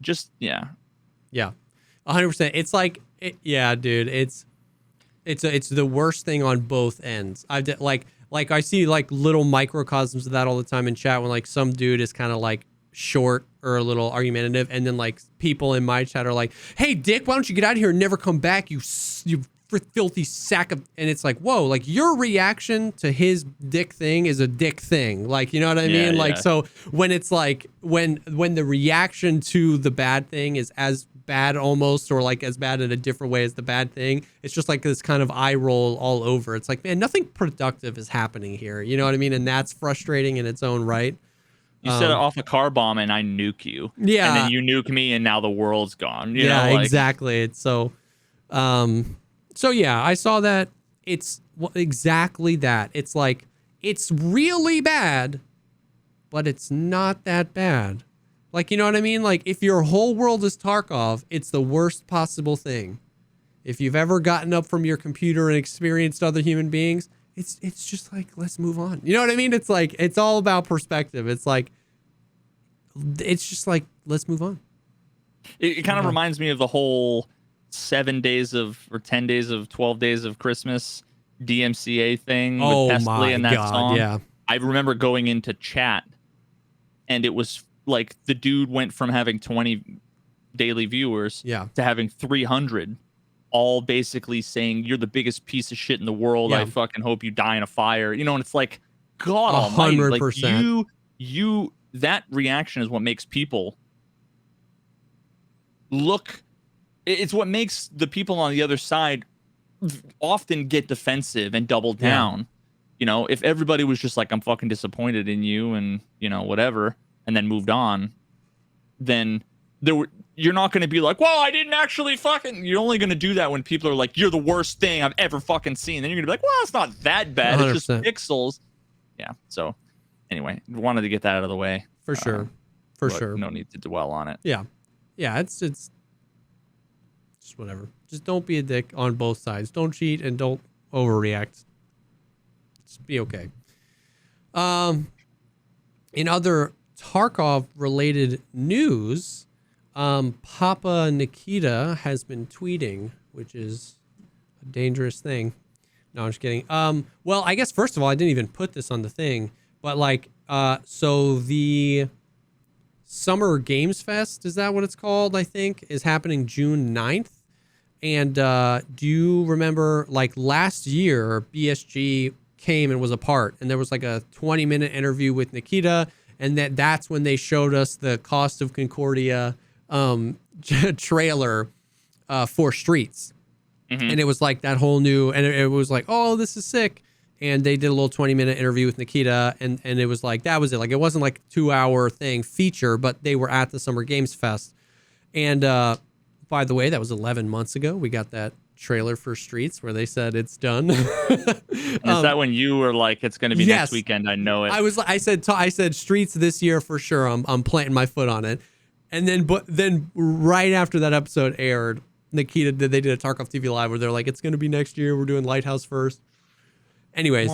Just 100%. It's like dude, it's the worst thing on both ends. Like I see like little microcosms of that all the time in chat when like some dude is kind of like short or a little argumentative, and then like people in my chat are like, hey dick, why don't you get out of here and never come back, you filthy sack of... And it's like, whoa, like your reaction to his dick thing is a dick thing, like, you know what I mean? Like, so when it's like when the reaction to the bad thing is as bad almost, or like as bad in a different way as the bad thing, it's just like this kind of eye roll all over. It's like, man, nothing productive is happening here, you know what I mean? And that's frustrating in its own right. You set off a car bomb and I nuke you, and then you nuke me and now the world's gone, you know, like... Exactly. It's so yeah, I saw that. It's exactly that. It's like, it's really bad, but it's not that bad. Like, you know what I mean? Like, if your whole world is Tarkov, it's the worst possible thing. If you've ever gotten up from your computer and experienced other human beings, it's just like, let's move on. You know what I mean? It's like, it's all about perspective. It's like, it's just like, let's move on. It kind of reminds me of the whole 7 days of, or 10 days of, 12 days of Christmas DMCA thing with Pestily and that song. Yeah. I remember going into chat, and it was like the dude went from having 20 daily viewers to having 300, all basically saying, you're the biggest piece of shit in the world. I fucking hope you die in a fire. You know, and it's like, God almighty, like 100%. That reaction is what makes people look... It's what makes the people on the other side often get defensive and double down. You know, if everybody was just like, I'm fucking disappointed in you and, you know, whatever, and then moved on, then you're not going to be like, well, I didn't actually fucking... You're only going to do that when people are like, you're the worst thing I've ever fucking seen. Then you're going to be like, well, it's not that bad. 100%. It's just pixels. Yeah. So anyway, wanted to get that out of the way. For sure. For sure. No need to dwell on it. Yeah. Yeah. It's just whatever. Just don't be a dick on both sides. Don't cheat and don't overreact. Just be okay. In other Tarkov related news, Papa Nikita has been tweeting, which is a dangerous thing. No, I'm just kidding. Well, I guess first of all, I didn't even put this on the thing, but like, so the Summer Games Fest, is that what it's called? I think is happening June 9th. And do you remember, like, last year, BSG came and was a part, and there was like a 20-minute interview with Nikita, and that's when they showed us the Cost of Concordia trailer for Streets. And it was like that whole new, and it was like, oh, this is sick. And they did a little 20-minute interview with Nikita, and it was like, that was it. Like, it wasn't like a 2-hour thing feature, but they were at the Summer Games Fest. And by the way, that was 11 months ago. We got that trailer for Streets where they said it's done. Is that when you were like, it's going to be next weekend? I know it. I said Streets this year for sure. I'm planting my foot on it. And then right after that episode aired, Nikita they did a Tarkov TV live where they're like, it's going to be next year. We're doing Lighthouse first. Anyways,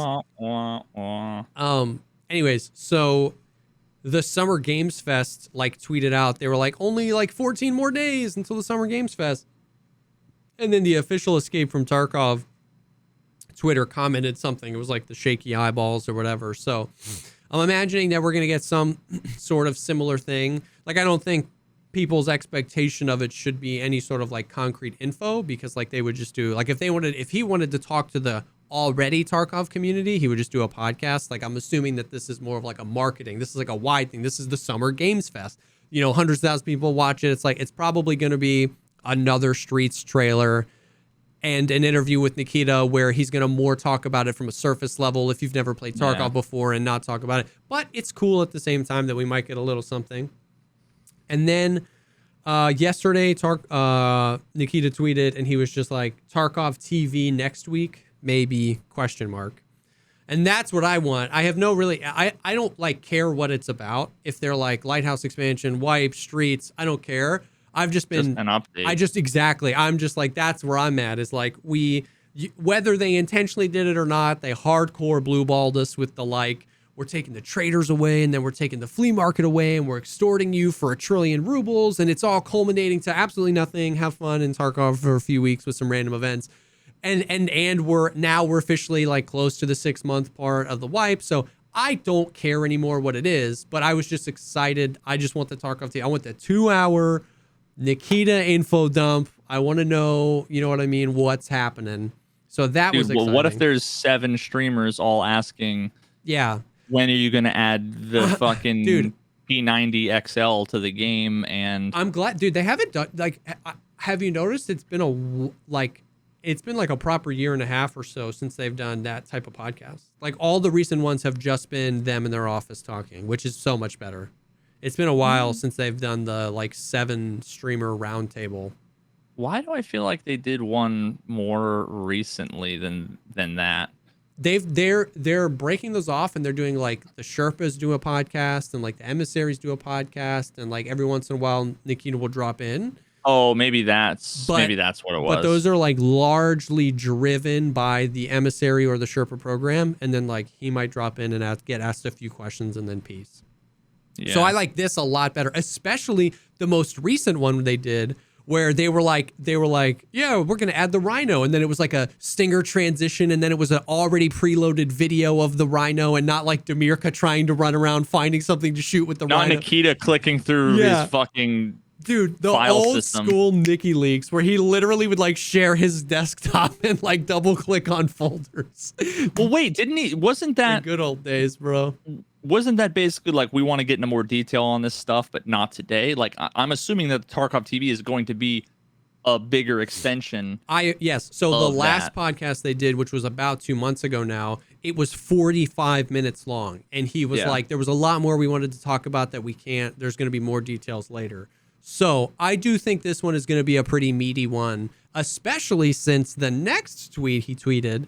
so the Summer Games Fest like tweeted out, they were like, only like 14 more days until the Summer Games Fest. And then the official Escape from Tarkov Twitter commented something. It was like the shaky eyeballs or whatever. So I'm imagining that we're going to get some sort of similar thing. Like, I don't think people's expectation of it should be any sort of like concrete info, because like they would just do like, if he wanted to talk to the already Tarkov community, he would just do a podcast. Like, I'm assuming that this is more of like a marketing. This is like a wide thing. This is the Summer Games Fest. You know, hundreds of thousands of people watch it. It's like, it's probably going to be another Streets trailer and an interview with Nikita where he's going to more talk about it from a surface level if you've never played Tarkov before, and not talk about it. But it's cool at the same time that we might get a little something. And then yesterday, Nikita tweeted, and he was just like, Tarkov TV next week, maybe, ? And that's what I want. I have no really, I don't like care what it's about. If they're like Lighthouse expansion, Wipe, Streets, I don't care. I've just been, an update. I'm just like, that's where I'm at, is like, whether they intentionally did it or not, they hardcore blue-balled us with the like, we're taking the traders away, and then we're taking the flea market away, and we're extorting you for 1 trillion rubles, and it's all culminating to absolutely nothing. Have fun in Tarkov for a few weeks with some random events. And we're officially like close to the 6-month part of the wipe. So I don't care anymore what it is, but I was just excited. I just want the Tarkov TV. I want the 2-hour Nikita info dump. I want to know, you know what I mean, what's happening. So that was exciting. Well, what if there's 7 streamers all asking, when are you going to add the fucking P90 XL to the game? And I'm glad, dude, they haven't done, like, have you noticed it's been like a proper year and a half or so since they've done that type of podcast. Like, all the recent ones have just been them in their office talking, which is so much better. It's been a while since they've done the like 7 streamer roundtable. Why do I feel like they did one more recently than that? They're breaking those off, and they're doing like the Sherpas do a podcast, and like the emissaries do a podcast, and like every once in a while Nikita will drop in. Oh, maybe that's what it was. But those are like largely driven by the emissary or the Sherpa program, and then like he might drop in and get asked a few questions and then peace. Yeah. So I like this a lot better, especially the most recent one they did, where they were like, yeah, we're going to add the Rhino. And then it was like a Stinger transition. And then it was an already preloaded video of the Rhino, and not like Demirka trying to run around finding something to shoot with the Rhino. Not Nikita clicking through his fucking Dude, the file old system. School Nikki leaks where he literally would like share his desktop and like double click on folders. Well, wait, wasn't that the good old days, bro? Wasn't that basically like, we want to get into more detail on this stuff, but not today? Like, I'm assuming that the Tarkov TV is going to be a bigger extension. Yes. So the last podcast they did, which was about 2 months ago now, it was 45 minutes long. And he was like, there was a lot more we wanted to talk about that we can't. There's going to be more details later. So I do think this one is going to be a pretty meaty one, especially since the next tweet he tweeted,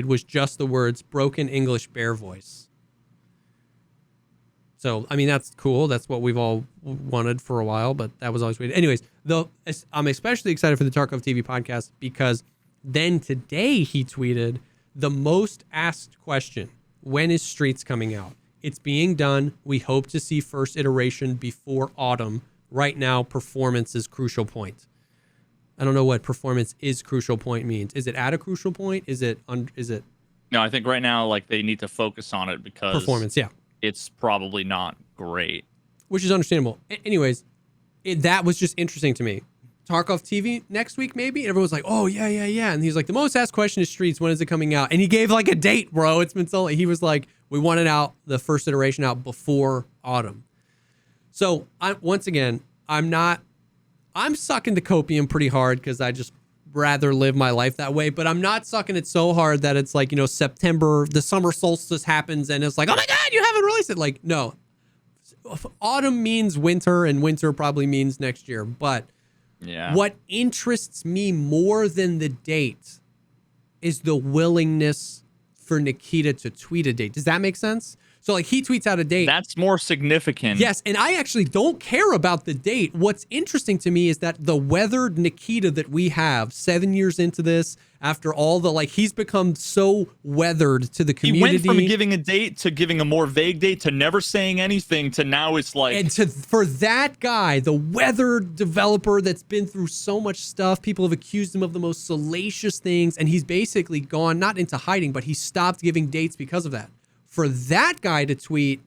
was just the words "broken English bear voice." So, I mean, that's cool. That's what we've all wanted for a while, but that was always weird. Anyways, though, I'm especially excited for the Tarkov TV podcast, because then today he tweeted the most asked question: when is Streets coming out? It's being done. We hope to see first iteration before autumn. Right now, performance is crucial point. I don't know what performance is crucial point means. Is it at a crucial point? Is it? No, I think right now, like, they need to focus on it because performance. Yeah, it's probably not great, which is understandable. Anyways, that was just interesting to me. Tarkov TV next week, maybe? And everyone's like, oh, yeah. And he's like, the most asked question is Streets. When is it coming out? And he gave like a date, bro. It's been so late. He was like, we want it out, the first iteration out before autumn. So once again, I'm sucking the copium pretty hard because I just rather live my life that way. But I'm not sucking it so hard that it's like, September, the summer solstice happens and it's like, oh my God, you haven't released it. Like, no. Autumn means winter, and winter probably means next year. But what interests me more than the date is the willingness for Nikita to tweet a date. Does that make sense? So like he tweets out a date. That's more significant. Yes, and I actually don't care about the date. What's interesting to me is that the weathered Nikita that we have 7 years into this, after all the like, he's become so weathered to the community. He went from giving a date to giving a more vague date to never saying anything to now it's like. And for that guy, the weathered developer that's been through so much stuff, people have accused him of the most salacious things, and he's basically gone not into hiding, but he stopped giving dates because of that. For that guy to tweet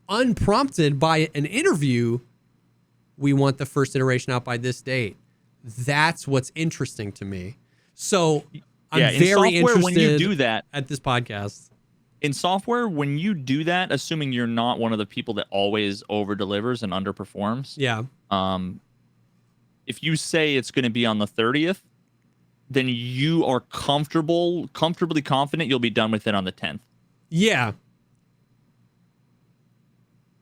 unprompted by an interview, we want the first iteration out by this date. That's what's interesting to me. So I'm very interested when you do that at this podcast. In software, when you do that, assuming you're not one of the people that always over delivers and underperforms. Yeah. If you say it's going to be on the 30th, then you are comfortably confident you'll be done with it on the 10th. Yeah.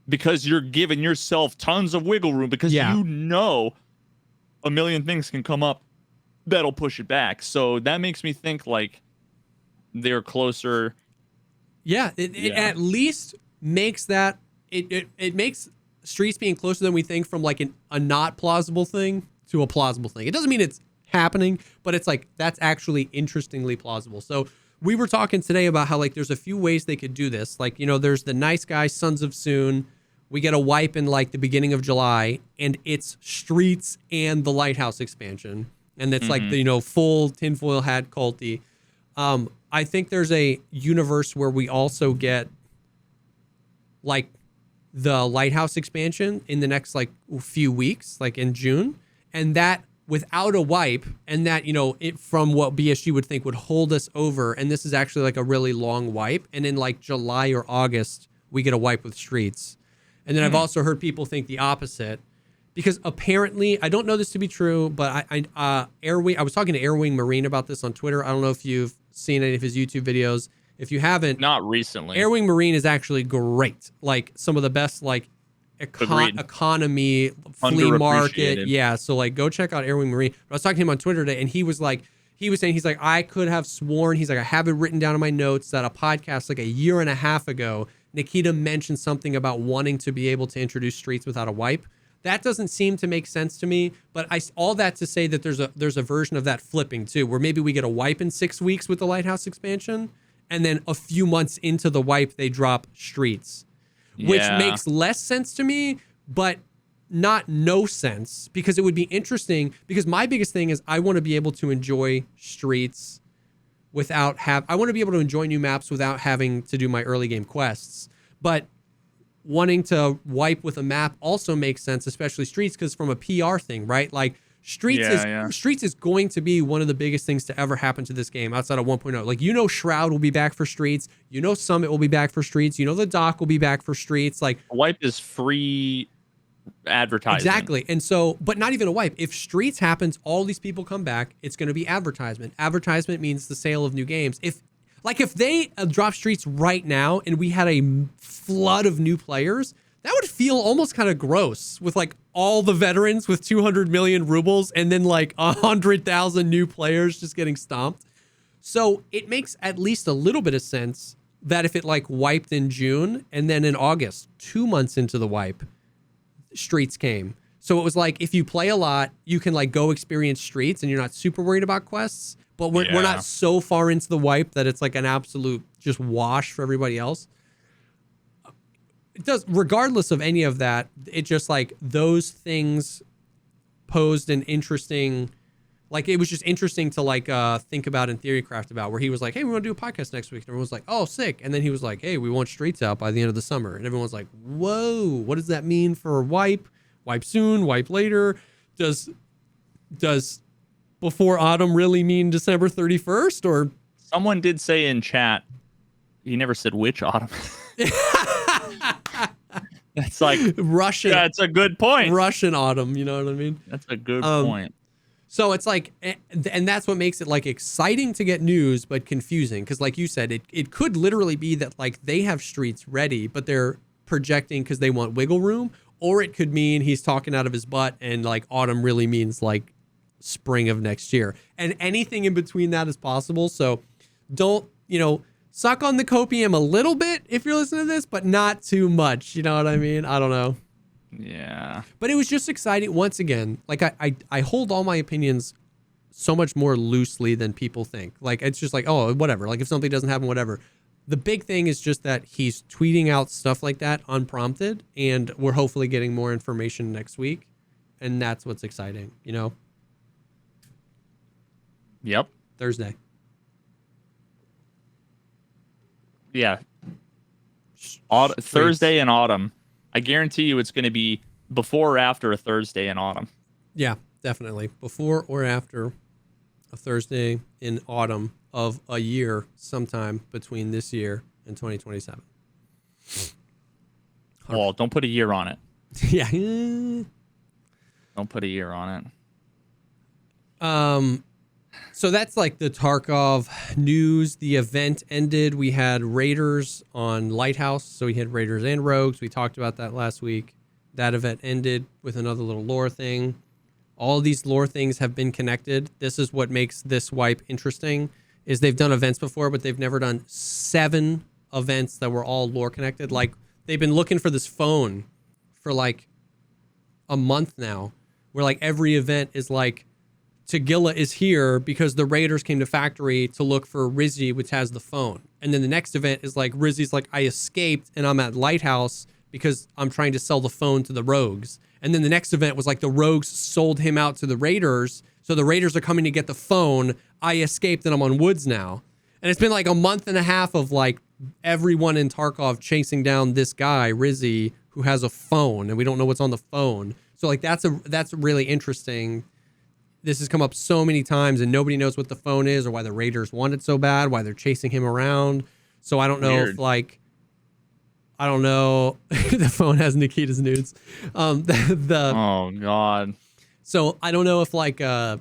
Because you're giving yourself tons of wiggle room because you know a million things can come up that'll push it back. So that makes me think like they're closer. Yeah, it at least makes that it makes Streets being closer than we think from like a not plausible thing to a plausible thing. It doesn't mean it's happening, but it's like that's actually interestingly plausible. So we were talking today about how like there's a few ways they could do this. Like, you know, there's the nice guy Sons of Soon. We get a wipe in like the beginning of July, and it's Streets and the Lighthouse expansion. And it's like the, you know, full tinfoil hat culty. I think there's a universe where we also get like the Lighthouse expansion in the next like few weeks, like in June, and that without a wipe, and that, you know, it from what BSG would think would hold us over. And this is actually like a really long wipe. And in like July or August, we get a wipe with Streets. And then I've also heard people think the opposite, because apparently, I don't know this to be true, but I was talking to Airwing Marine about this on Twitter. I don't know if you've seen any of his YouTube videos. If you haven't, not recently. Airwing Marine is actually great. Like some of the best like economy flea market. Yeah, so like go check out Airwing Marine. But I was talking to him on Twitter today, and he was saying I could have sworn, he's like, I have it written down in my notes that a podcast like a year and a half ago, Nikita mentioned something about wanting to be able to introduce Streets without a wipe. That doesn't seem to make sense to me, but all that to say that there's a version of that flipping too, where maybe we get a wipe in 6 weeks with the Lighthouse expansion, and then a few months into the wipe they drop Streets, which makes less sense to me, but not no sense, because it would be interesting. Because my biggest thing is I want to be able to enjoy Streets I want to be able to enjoy new maps without having to do my early game quests, but wanting to wipe with a map also makes sense, especially Streets, because from a PR thing, right? Like Streets is going to be one of the biggest things to ever happen to this game outside of 1.0. Like, you know, Shroud will be back for Streets. You know, Summit will be back for Streets. You know, the dock will be back for Streets. Like, wipe is free advertising. Exactly. And so, but not even a wipe. If Streets happens, all these people come back, it's going to be advertisement. Advertisement means the sale of new games. If they drop Streets right now and we had a flood of new players, that would feel almost kind of gross with like all the veterans with 200 million rubles and then like 100,000 new players just getting stomped. So it makes at least a little bit of sense that if it like wiped in June and then in August, 2 months into the wipe, Streets came. So it was like, if you play a lot, you can like go experience Streets and you're not super worried about quests. But we're not so far into the wipe that it's like an absolute just wash for everybody else. It does, regardless of any of that, it just like those things posed an interesting, like it was just interesting to like think about and theorycraft about, where he was like, hey, we want to do a podcast next week. And everyone was like, oh, sick. And then he was like, hey, we want Streets out by the end of the summer. And everyone's like, whoa, what does that mean for wipe? Wipe soon, wipe later? Does before autumn really mean December 31st? Or someone did say in chat, he never said which autumn. It's like Russian. Yeah, it's a good point. Russian autumn, you know what I mean? That's a good point. So it's like, and that's what makes it like exciting to get news, but confusing. Because like you said, it could literally be that like they have Streets ready, but they're projecting because they want wiggle room. Or it could mean he's talking out of his butt and like autumn really means like spring of next year. And anything in between that is possible. So don't, suck on the copium a little bit if you're listening to this, but not too much. You know what I mean? I don't know. Yeah. But it was just exciting. Once again, like I hold all my opinions so much more loosely than people think. Like, it's just like, oh, whatever. Like, if something doesn't happen, whatever. The big thing is just that he's tweeting out stuff like that unprompted, and we're hopefully getting more information next week. And that's what's exciting, you know? Yep. Thursday. Yeah. Streets. Thursday in autumn. I guarantee you it's going to be before or after a Thursday in autumn. Yeah, definitely. Before or after a Thursday in autumn of a year, sometime between this year and 2027. Well, don't put a year on it. Yeah. Don't put a year on it. So that's like the Tarkov news. The event ended. We had Raiders on Lighthouse. So we had Raiders and Rogues. We talked about that last week. That event ended with another little lore thing. All of these lore things have been connected. This is what makes this wipe interesting, is they've done events before, but they've never done 7 events that were all lore connected. Like, they've been looking for this phone for like a month now, where like every event is like, Tagilla is here because the Raiders came to factory to look for Rizzy, which has the phone. And then the next event is like, Rizzy's like, I escaped and I'm at Lighthouse because I'm trying to sell the phone to the Rogues. And then the next event was like, the Rogues sold him out to the Raiders. So the Raiders are coming to get the phone. I escaped and I'm on Woods now. And it's been like a month and a half of like everyone in Tarkov chasing down this guy, Rizzy, who has a phone, and we don't know what's on the phone. So like, that's really interesting. This has come up so many times and nobody knows what the phone is or why the Raiders want it so bad, why they're chasing him around. So I don't know if like, I don't know. The phone has Nikita's nudes. Oh God. So I don't know if like, I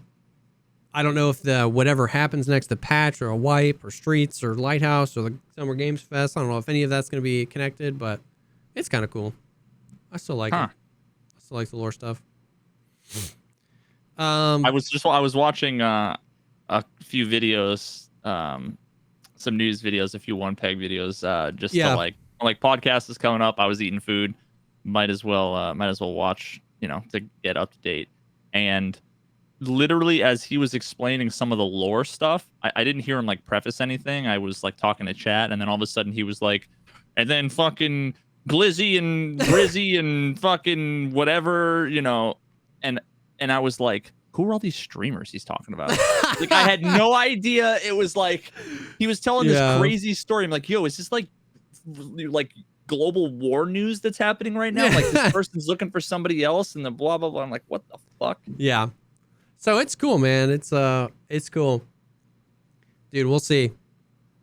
don't know if the whatever happens next, the patch or a wipe or streets or Lighthouse or the Summer Games Fest, I don't know if any of that's going to be connected, but it's kind of cool. I still like it. I still like the lore stuff. I was watching a few videos, some news videos, a few one peg videos, just to like podcast is coming up. I was eating food, might as well watch, you know, to get up to date. And literally as he was explaining some of the lore stuff, I didn't hear him like preface anything. I was like talking to chat, and then all of a sudden he was like, and then fucking Glizzy and Grizzy and fucking whatever, you know, and I was like, who are all these streamers he's talking about? Like, I had no idea. It was like, he was telling this crazy story. I'm like, yo, is this like global war news that's happening right now? Like, this person's looking for somebody else and the blah, blah, blah. I'm like, what the fuck? Yeah. So it's cool, man. It's cool. Dude, we'll see.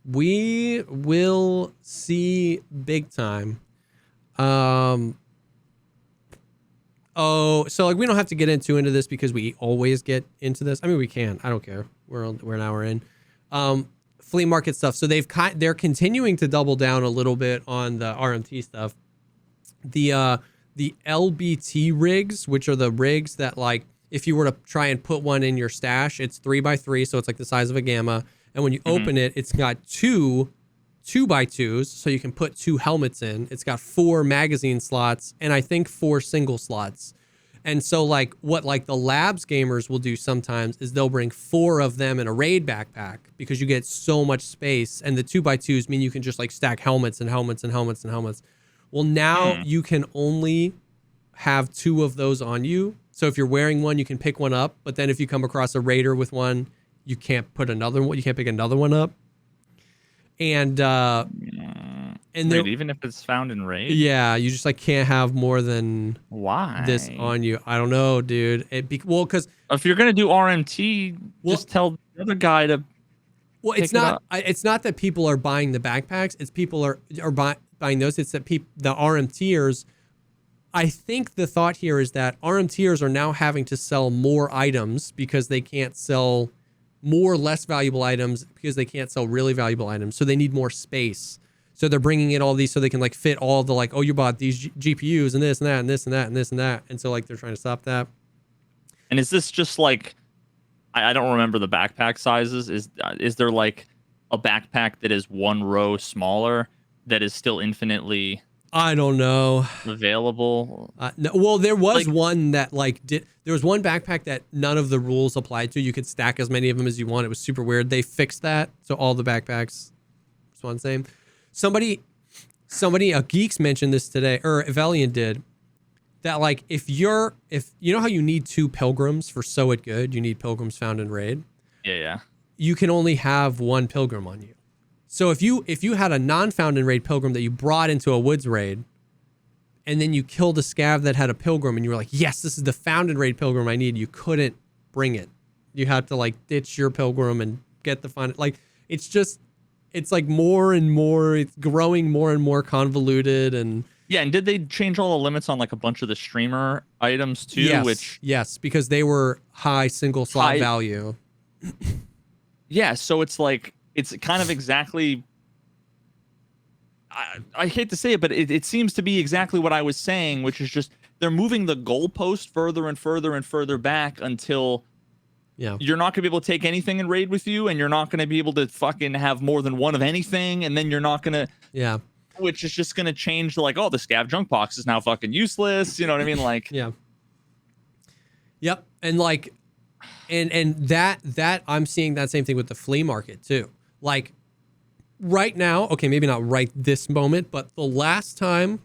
We will see big time. Oh, so like we don't have to get into this because we always get into this. I mean, we can. I don't care. We're an hour in. Flea market stuff. So they're continuing to double down a little bit on the RMT stuff. The LBT rigs, which are the rigs that like if you were to try and put one in your stash, it's 3x3, so it's like the size of a gamma. And when you open it, it's got 2x2s, so you can put 2 helmets in. It's got 4 magazine slots and I think 4 single slots. And so like what like the labs gamers will do sometimes is they'll bring 4 of them in a raid backpack because you get so much space, and the 2x2s mean you can just like stack helmets and helmets and helmets and helmets. Well, now you can only have 2 of those on you. So if you're wearing one, you can pick one up, but then if you come across a raider with one, you can't put another one. You can't pick another one up. And Wait, even if it's found in raid? Yeah, you just like can't have more than this on you. I don't know, dude. Because if you're gonna do RMT, just tell the other guy to. Well, it's not. It's not that people are buying the backpacks. It's people are buying those. It's that the RMTers. I think the thought here is that RMTers are now having to sell more items because they can't sell more less valuable items because they can't sell really valuable items. So they need more space. So they're bringing in all these so they can like fit all the like, oh, you bought these GPUs and this and that and this and that and this and that. And so like they're trying to stop that. And is this just like, I don't remember the backpack sizes. Is there like a backpack that is one row smaller that is still infinitely I don't know. available? No, well, there was Like- one that there was one backpack that none of the rules applied to. You could stack as many of them as you want. It was super weird. They fixed that, so all the backpacks spawn the same. Somebody, a Geeks mentioned this today, or Valiant did, that like if you know how you need 2 pilgrims for So It Good, you need pilgrims found in raid. Yeah. You can only have 1 pilgrim on you. So if you had a non-found in raid pilgrim that you brought into a woods raid, and then you killed a scav that had a pilgrim, and you were like, yes, this is the found in raid pilgrim I need, you couldn't bring it. You had to like ditch your pilgrim and get the find. Like it's like more and more, it's growing more and more convoluted. And Yeah, and did they change all the limits on like a bunch of the streamer items too? Yes, because they were high single slot High- value. Yeah, so it's like it's kind of exactly. I hate to say it, but it seems to be exactly what I was saying, which is just they're moving the goalpost further and further and further back until you're not gonna be able to take anything in raid with you, and you're not gonna be able to fucking have more than one of anything, and then you're not gonna which is just gonna change the like, oh, the scav junk box is now fucking useless. You know what I mean? Like Yep. And like and that I'm seeing that same thing with the flea market too. Like right now, okay, maybe not right this moment, but the last time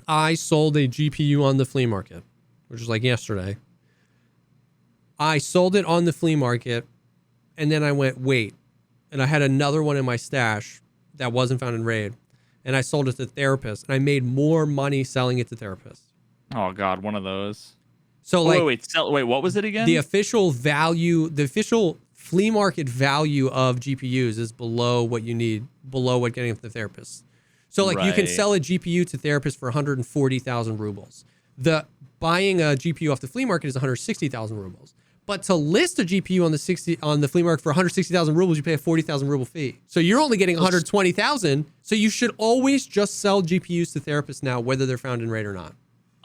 I sold a GPU on the flea market, which was like yesterday, I sold it on the flea market, and then I went, wait, and I had another one in my stash that wasn't found in raid, and I sold it to therapists, and I made more money selling it to therapists. Oh god, one of those. So wait, what was it again? The official value, the official flea market value of GPUs is below what you need, below what getting the therapist. So like you can sell a GPU to therapists for 140,000 rubles. The buying a GPU off the flea market is 160,000 rubles. But to list a GPU on the flea market for 160,000 rubles, you pay a 40,000 ruble fee. So you're only getting 120,000. So you should always just sell GPUs to therapists now, whether they're found in raid or not.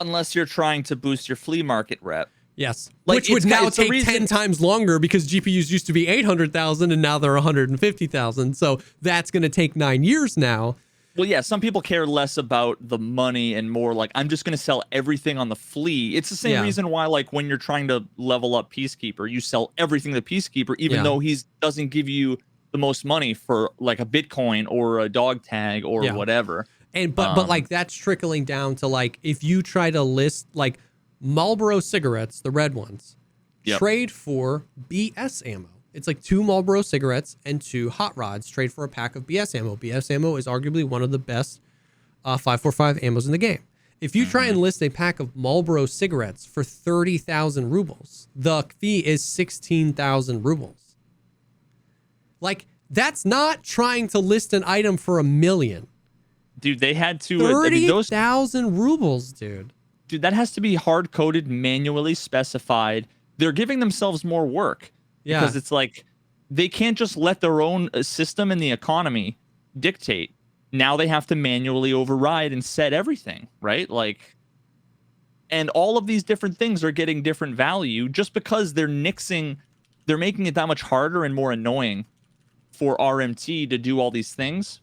Unless you're trying to boost your flea market rep. Yes. Like, which would now take 10 times longer because GPUs used to be 800,000 and now they're 150,000. So that's going to take 9 years now. Well, yeah, some people care less about the money and more like, I'm just going to sell everything on the flea. It's the same reason why, like, when you're trying to level up Peacekeeper, you sell everything to Peacekeeper, even though he doesn't give you the most money for like a Bitcoin or a dog tag or whatever. And but like that's trickling down to like if you try to list like Marlboro cigarettes, the red ones, trade for BS ammo. It's like 2 Marlboro cigarettes and 2 hot rods trade for a pack of BS ammo. BS ammo is arguably one of the best 545 ammos in the game. If you try and list a pack of Marlboro cigarettes for 30,000 rubles, the fee is 16,000 rubles. Like that's not trying to list an item for $1 million. Dude, they had to 30,000 rubles, dude. Dude, that has to be hard coded, manually specified. They're giving themselves more work because it's like they can't just let their own system and the economy dictate. Now they have to manually override and set everything, right? Like, and all of these different things are getting different value just because they're making it that much harder and more annoying for RMT to do all these things.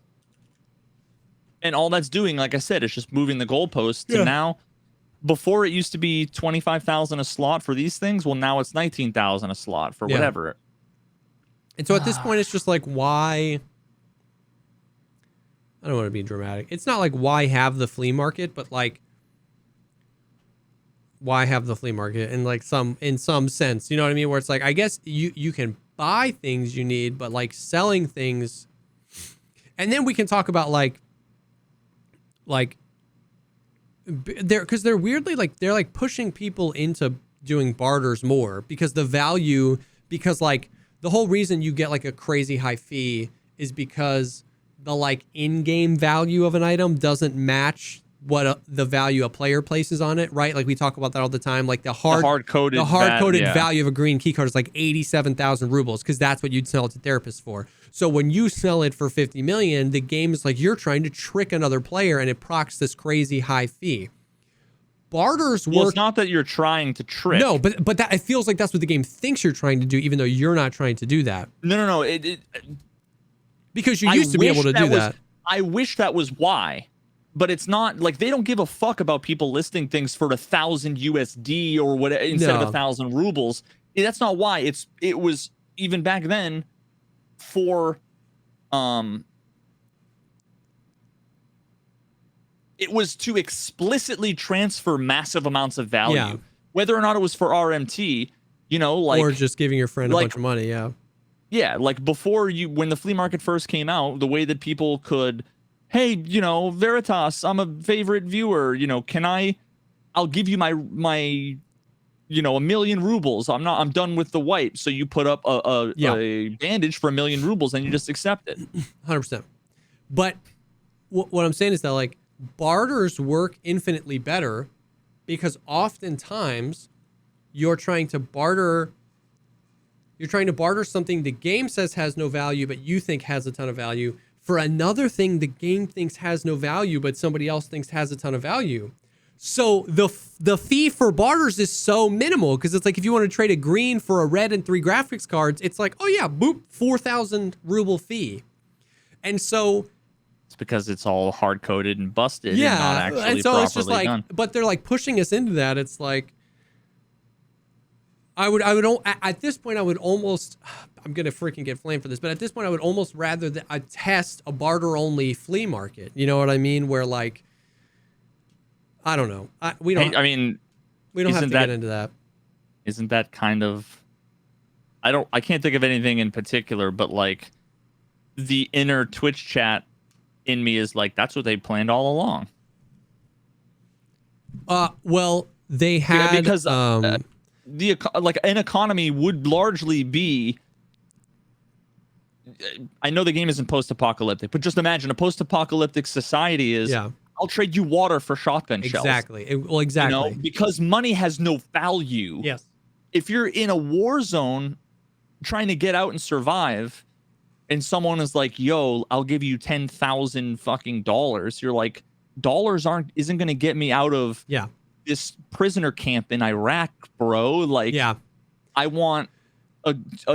And all that's doing, like I said, is just moving the goalposts. And now, before it used to be 25,000 a slot for these things. Well, now it's 19,000 a slot for whatever. And so at this point, it's just like, why? I don't want to be dramatic. It's not like why have the flea market, but like, why have the flea market in like in some sense, you know what I mean? Where it's like, I guess you can buy things you need, but like selling things. And then we can talk about like they're weirdly like they're like pushing people into doing barters more because the value, because like the whole reason you get like a crazy high fee is because the like in-game value of an item doesn't match what the value a player places on it, right? Like we talk about that all the time. Like the hard-coded value of a green key card is like 87,000 rubles because that's what you'd sell it to therapists for. So when you sell it for 50 million, the game is like you're trying to trick another player and it procs this crazy high fee. Barters work. Well, it's not that you're trying to trick. No, but that it feels like that's what the game thinks you're trying to do, even though you're not trying to do that. No. Because you used to be able to do that. I wish that was why. But it's not like they don't give a fuck about people listing things for 1,000 USD or whatever instead of 1,000 rubles. That's not why. It was even back then for it was to explicitly transfer massive amounts of value, whether or not it was for RMT, you know, like, or just giving your friend a bunch of money. Yeah, like before when the flea market first came out, the way that people could, hey, you know, Veritas, I'm a favorite viewer, you know, I'll give you my you know, 1,000,000 rubles. I'm done with the wipe. So you put up a bandage for 1,000,000 rubles and you just accept it. 100%. But what I'm saying is that like barters work infinitely better because oftentimes you're trying to barter something the game says has no value, but you think has a ton of value for another thing the game thinks has no value, but somebody else thinks has a ton of value. So the fee for barters is so minimal because it's like if you want to trade a green for a red and 3 graphics cards, it's like, oh yeah, boop, 4,000 ruble fee. And so it's because it's all hard coded and busted and not actually and so properly it's just like done. But they're like pushing us into that. It's like I would at this point I would almost, I'm gonna freaking get flamed for this, but at this point I would almost rather that I test a barter only flea market. You know what I mean? Where like I don't know. We don't have to get into that. Isn't that kind of I can't think of anything in particular, but like the inner Twitch chat in me is like that's what they planned all along. Well, they had because like an economy would largely be. I know the game isn't post-apocalyptic, but just imagine a post-apocalyptic society is. Yeah. I'll trade you water for shotgun shells. Exactly. Well, exactly. You know, because money has no value. Yes. If you're in a war zone trying to get out and survive, and someone is like, "Yo, I'll give you 10,000 fucking dollars," you're like, "Dollars isn't going to get me out of this prisoner camp in Iraq, bro." Like, I want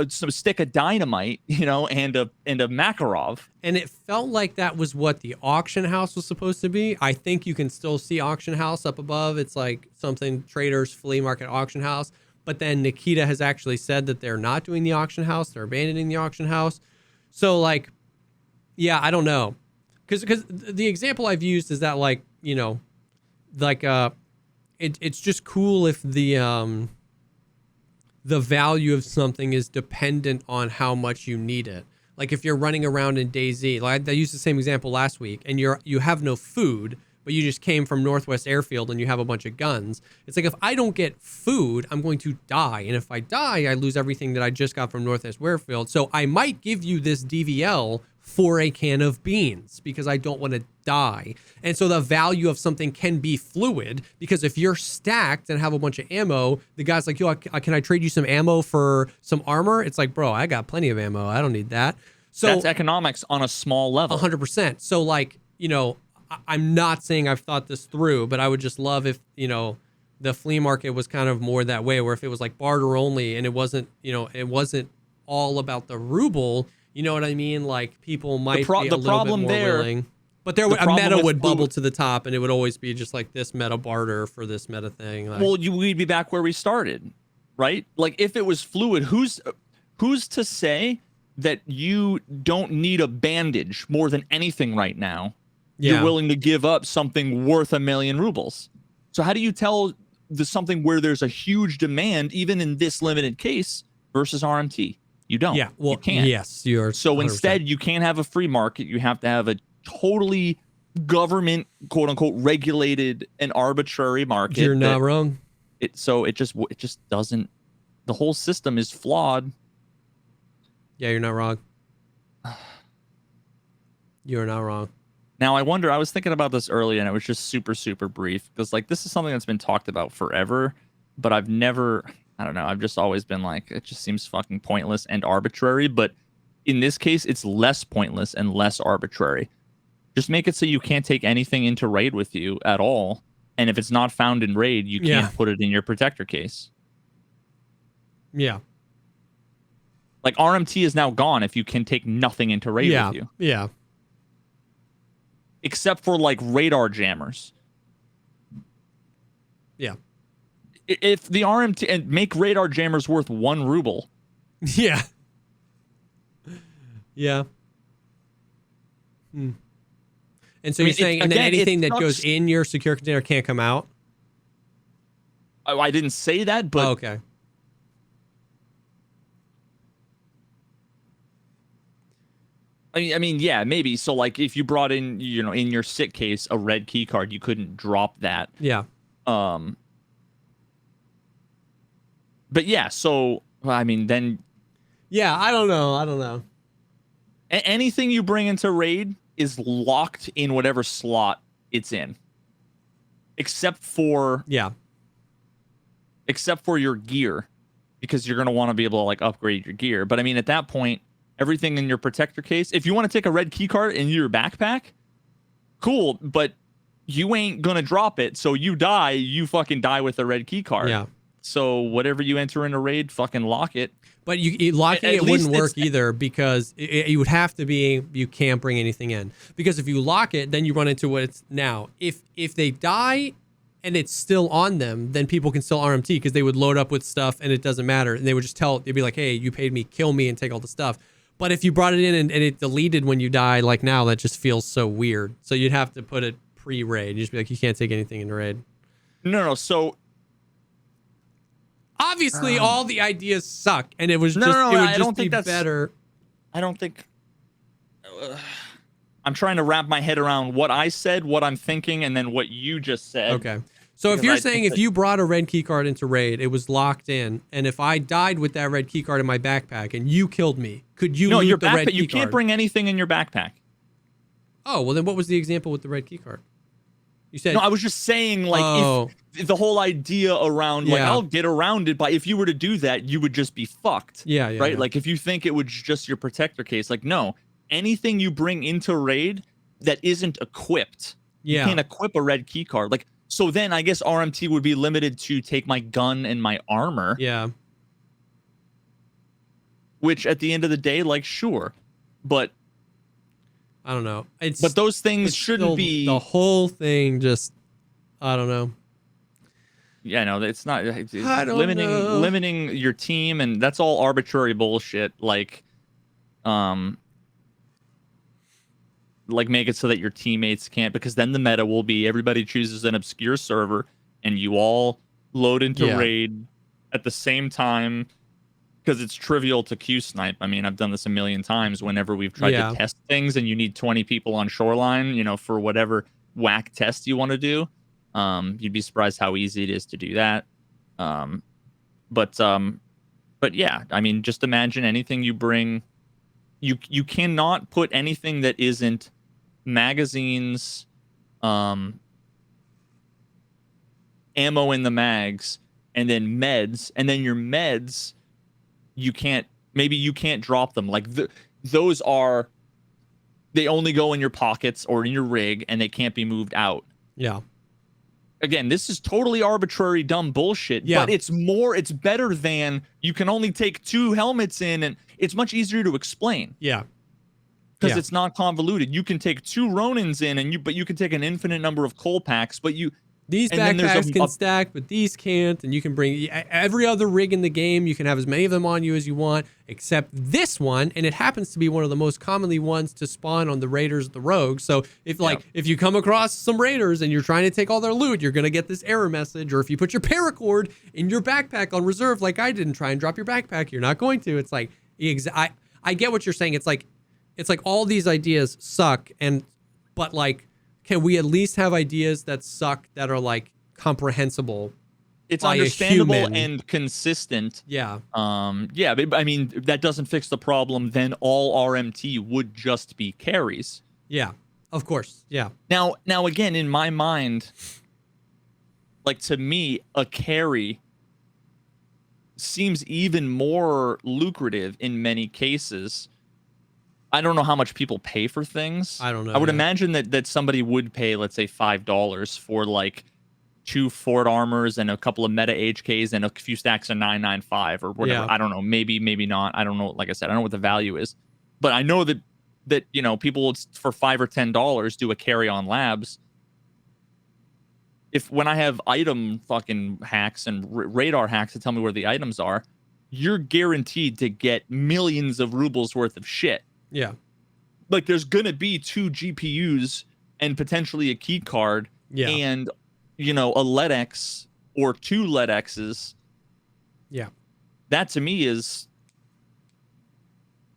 some stick of dynamite, you know, and a Makarov. And it felt like that was what the auction house was supposed to be. I think you can still see auction house up above. It's like something traders flea market auction house. But then Nikita has actually said that they're not doing the auction house. They're abandoning the auction house. So like, yeah, I don't know. Because the example I've used is that like, you know, like it's just cool if the value of something is dependent on how much you need it. Like if you're running around in DayZ, like I used the same example last week, and you have no food, but you just came from Northwest Airfield and you have a bunch of guns. It's like if I don't get food, I'm going to die. And if I die, I lose everything that I just got from Northwest Airfield. So I might give you this DVL for a can of beans because I don't want to die. And so the value of something can be fluid because if you're stacked and have a bunch of ammo, the guy's like, yo, can I trade you some ammo for some armor? It's like, bro, I got plenty of ammo. I don't need that. So that's economics on a small level. 100%. So like, you know, I'm not saying I've thought this through, but I would just love if, you know, the flea market was kind of more that way, where if it was like barter only and it wasn't, you know, it wasn't all about the ruble. You know what I mean? Like people might be a little bit more willing. But a meta would bubble to the top, and it would always be just like this meta barter for this meta thing. Like, well, we'd be back where we started, right? Like if it was fluid, who's to say that you don't need a bandage more than anything right now? You're willing to give up something worth 1,000,000 rubles. So how do you tell something where there's a huge demand, even in this limited case, versus RMT? You don't. Yeah, well, you can't. Yes, you're. So 100%. Instead, you can't have a free market. You have to have a totally government, quote unquote, regulated and arbitrary market. You're not wrong. It just doesn't. The whole system is flawed. Yeah, you're not wrong. You're not wrong. Now, I wonder, I was thinking about this earlier, and it was just super, super brief, because, like, this is something that's been talked about forever, but I've never, I don't know, I've just always been like, it just seems fucking pointless and arbitrary, but in this case, it's less pointless and less arbitrary. Just make it so you can't take anything into raid with you at all, and if it's not found in raid, you can't put it in your protector case. Yeah. Like RMT is now gone if you can take nothing into raid with you. Yeah. Except for like radar jammers. Yeah. If the RMT and make radar jammers worth 1 ruble. Yeah. Yeah. And so you're saying, and then anything that goes in your secure container can't come out? Oh, I didn't say that, but okay. I mean, yeah, maybe. So, like, if you brought in, in your sit case, a red key card, you couldn't drop that. Yeah. But yeah, so I mean, then. Yeah, I don't know. Anything you bring into raid is locked in whatever slot it's in, except for your gear, because you're gonna want to be able to like upgrade your gear. But I mean, at that point, everything in your protector case, if you want to take a red key card in your backpack, cool, but you ain't gonna drop it. So you fucking die with a red key card. Yeah. So whatever you enter in a raid, fucking lock it. But locking it wouldn't work either, because you would have to be, you can't bring anything in. Because if you lock it, then you run into what it's now. If they die and it's still on them, then people can still RMT, because they would load up with stuff and it doesn't matter. And they would just they'd be like, hey, you paid me, kill me and take all the stuff. But if you brought it in and it deleted when you die, like now, that just feels so weird. So you'd have to put it pre-raid. You'd just be like, you can't take anything in the raid. No. So obviously all the ideas suck, and it was just it would just be better. I don't think. I'm trying to wrap my head around what I said, what I'm thinking, and then what you just said. Okay. So if you're saying if you brought a red key card into raid, it was locked in, and if I died with that red key card in my backpack and you killed me, could you loot the red key card? You can't bring anything in your backpack. Oh, well then what was the example with the red key card? You said... No, I was just saying, like, if the whole idea around, like, I'll get around it, but if you were to do that, you would just be fucked. Yeah. Right? Like, if you think it was just your protector case, like, no. Anything you bring into raid that isn't equipped, you can't equip a red key card. Like, so then I guess RMT would be limited to take my gun and my armor. Yeah. Which, at the end of the day, like, sure. But... I don't know. But those things shouldn't be... The whole thing just... I don't know. Yeah, no, it's not... It's limiting your team, and that's all arbitrary bullshit. Like, make it so that your teammates can't, because then the meta will be everybody chooses an obscure server, and you all load into raid at the same time, because it's trivial to Q snipe. I mean, I've done this a million times whenever we've tried to test things, and you need 20 people on Shoreline, for whatever whack test you want to do. You'd be surprised how easy it is to do that. But yeah, I mean, just imagine anything you bring. You cannot put anything that isn't magazines, ammo in the mags, and then meds, and then your meds, you can't drop them. Like those are, they only go in your pockets or in your rig, and they can't be moved out. Yeah. Again, this is totally arbitrary, dumb bullshit. Yeah. But it's better than you can only take 2 helmets in, and it's much easier to explain. Yeah. Because it's not convoluted. You can take 2 Ronins in, but you can take an infinite number of coal packs, but these backpacks can stack, but these can't, and you can bring every other rig in the game. You can have as many of them on you as you want, except this one, and it happens to be one of the most commonly ones to spawn on the raiders, the rogues. So if you come across some raiders and you're trying to take all their loot, you're gonna get this error message. Or if you put your paracord in your backpack on reserve, like I did, and try and drop your backpack, you're not going to. It's like I get what you're saying. It's like all these ideas suck, but like, can we at least have ideas that suck that are like comprehensible? It's understandable and consistent. Yeah. But, I mean, that doesn't fix the problem. Then all RMT would just be carries. Yeah. Of course. Yeah. Now again, in my mind, like, to me, a carry seems even more lucrative in many cases. I don't know how much people pay for things. I don't know. I would imagine that somebody would pay, let's say, $5 for, like, 2 Fort Armors and a couple of meta HKs and a few stacks of 995 or whatever. Yeah. I don't know. Maybe not. I don't know. Like I said, I don't know what the value is, but I know that you know, people will, for $5 or $10 do a carry on labs. If when I have item fucking hacks and radar hacks to tell me where the items are, you're guaranteed to get millions of rubles worth of shit. Yeah. Like there's gonna be 2 GPUs and potentially a key card and, you know, a LEDX or 2 LEDXs. Yeah. That to me is,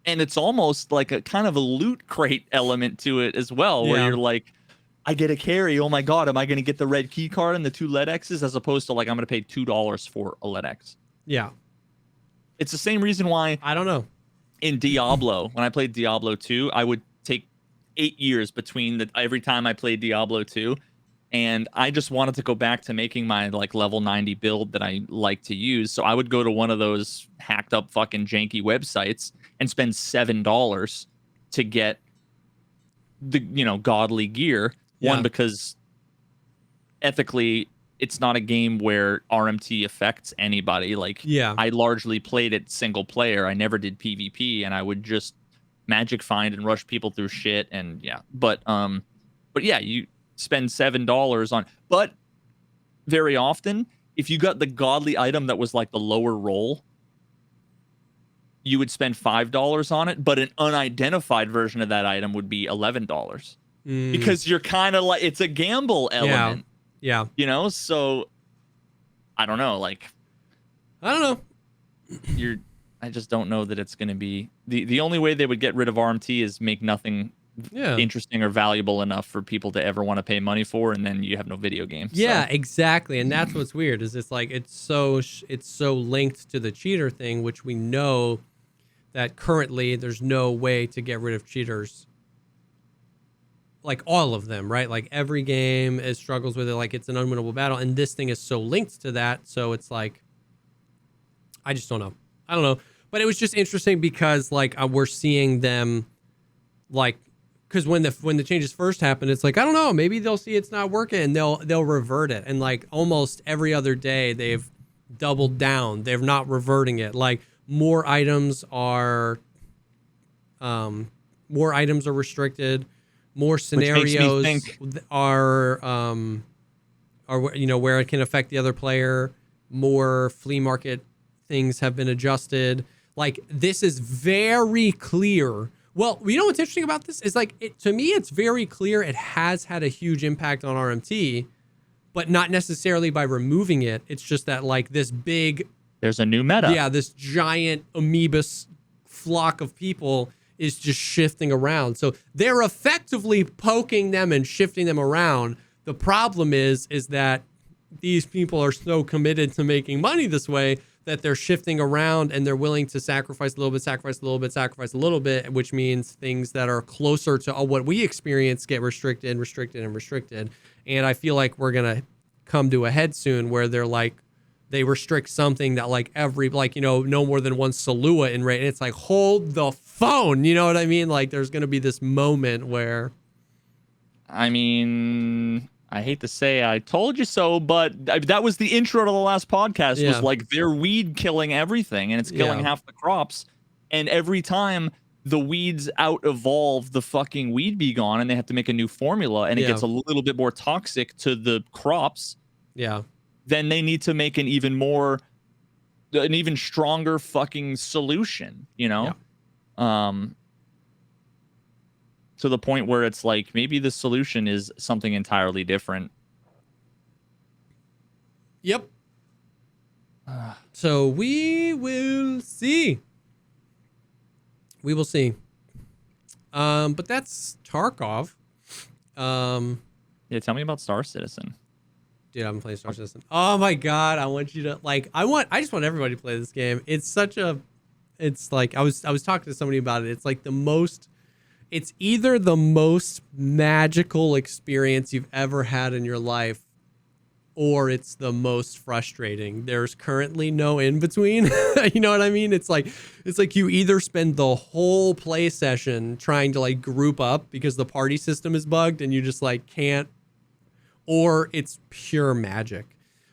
and it's almost like a kind of a loot crate element to it as well, where you're like, I get a carry. Oh my God, am I going to get the red key card and the 2 LEDXs as opposed to like, I'm going to pay $2 for a LEDX? Yeah. It's the same reason why I don't know. In Diablo, when I played Diablo 2, I would take 8 years between every time I played Diablo 2. And I just wanted to go back to making my like level 90 build that I like to use. So I would go to one of those hacked up fucking janky websites and spend $7 to get the, you know, godly gear. One, because ethically, it's not a game where RMT affects anybody. Like, I largely played it single player. I never did PvP, and I would just magic find and rush people through shit. And but yeah, you spend $7 on. But very often, if you got the godly item that was like the lower roll, you would spend $5 on it. But an unidentified version of that item would be $11. Because you're kind of like, it's a gamble element. Yeah. You know, so I don't know. Like, I don't know. I just don't know that it's going to be the only way they would get rid of RMT is make nothing interesting or valuable enough for people to ever want to pay money for, and then you have no video games. Yeah, exactly. And that's what's weird is it's like it's so linked to the cheater thing, which we know that currently there's no way to get rid of cheaters. Like all of them, right? Like every game struggles with it. Like it's an unwinnable battle. And this thing is so linked to that. So it's like, I just don't know. I don't know. But it was just interesting because like we're seeing them like, because when the changes first happened, it's like, I don't know, maybe they'll see it's not working and they'll revert it. And like almost every other day they've doubled down. They're not reverting it. Like more items are restricted. More scenarios are you know, where it can affect the other player. More flea market things have been adjusted. Like this is very clear. Well, you know what's interesting about this is like to me it's very clear it has had a huge impact on RMT, but not necessarily by removing it. It's just that like this big, there's a new meta. Yeah, this giant amoeba flock of people is just shifting around. So they're effectively poking them and shifting them around. The problem is that these people are so committed to making money this way that they're shifting around and they're willing to sacrifice a little bit, sacrifice a little bit, sacrifice a little bit, which means things that are closer to what we experience get restricted. And I feel like we're going to come to a head soon where they're like, they restrict something that like every, like, you know, no more than one Salua in rate. And it's like, hold the phone. You know what I mean? Like there's going to be this moment where. I mean, I hate to say I told you so, but that was the intro to the last podcast was like they're weed killing everything and it's killing half the crops. And every time the weeds out evolve the fucking weed be gone and they have to make a new formula and it gets a little bit more toxic to the crops. Yeah. Then they need to make an even stronger fucking solution, you know? To the point where it's like, maybe the solution is something entirely different. Yep. So we will see. We will see. But that's Tarkov. Yeah, tell me about Star Citizen. Dude, I haven't played Star Citizen. Oh my god, I want you to like. I just want everybody to play this game. It's such a. It's like I was talking to somebody about it. It's like the most. It's either the most magical experience you've ever had in your life, or it's the most frustrating. There's currently no in between. You know what I mean? It's like you either spend the whole play session trying to like group up because the party system is bugged and you just like can't, or it's pure magic.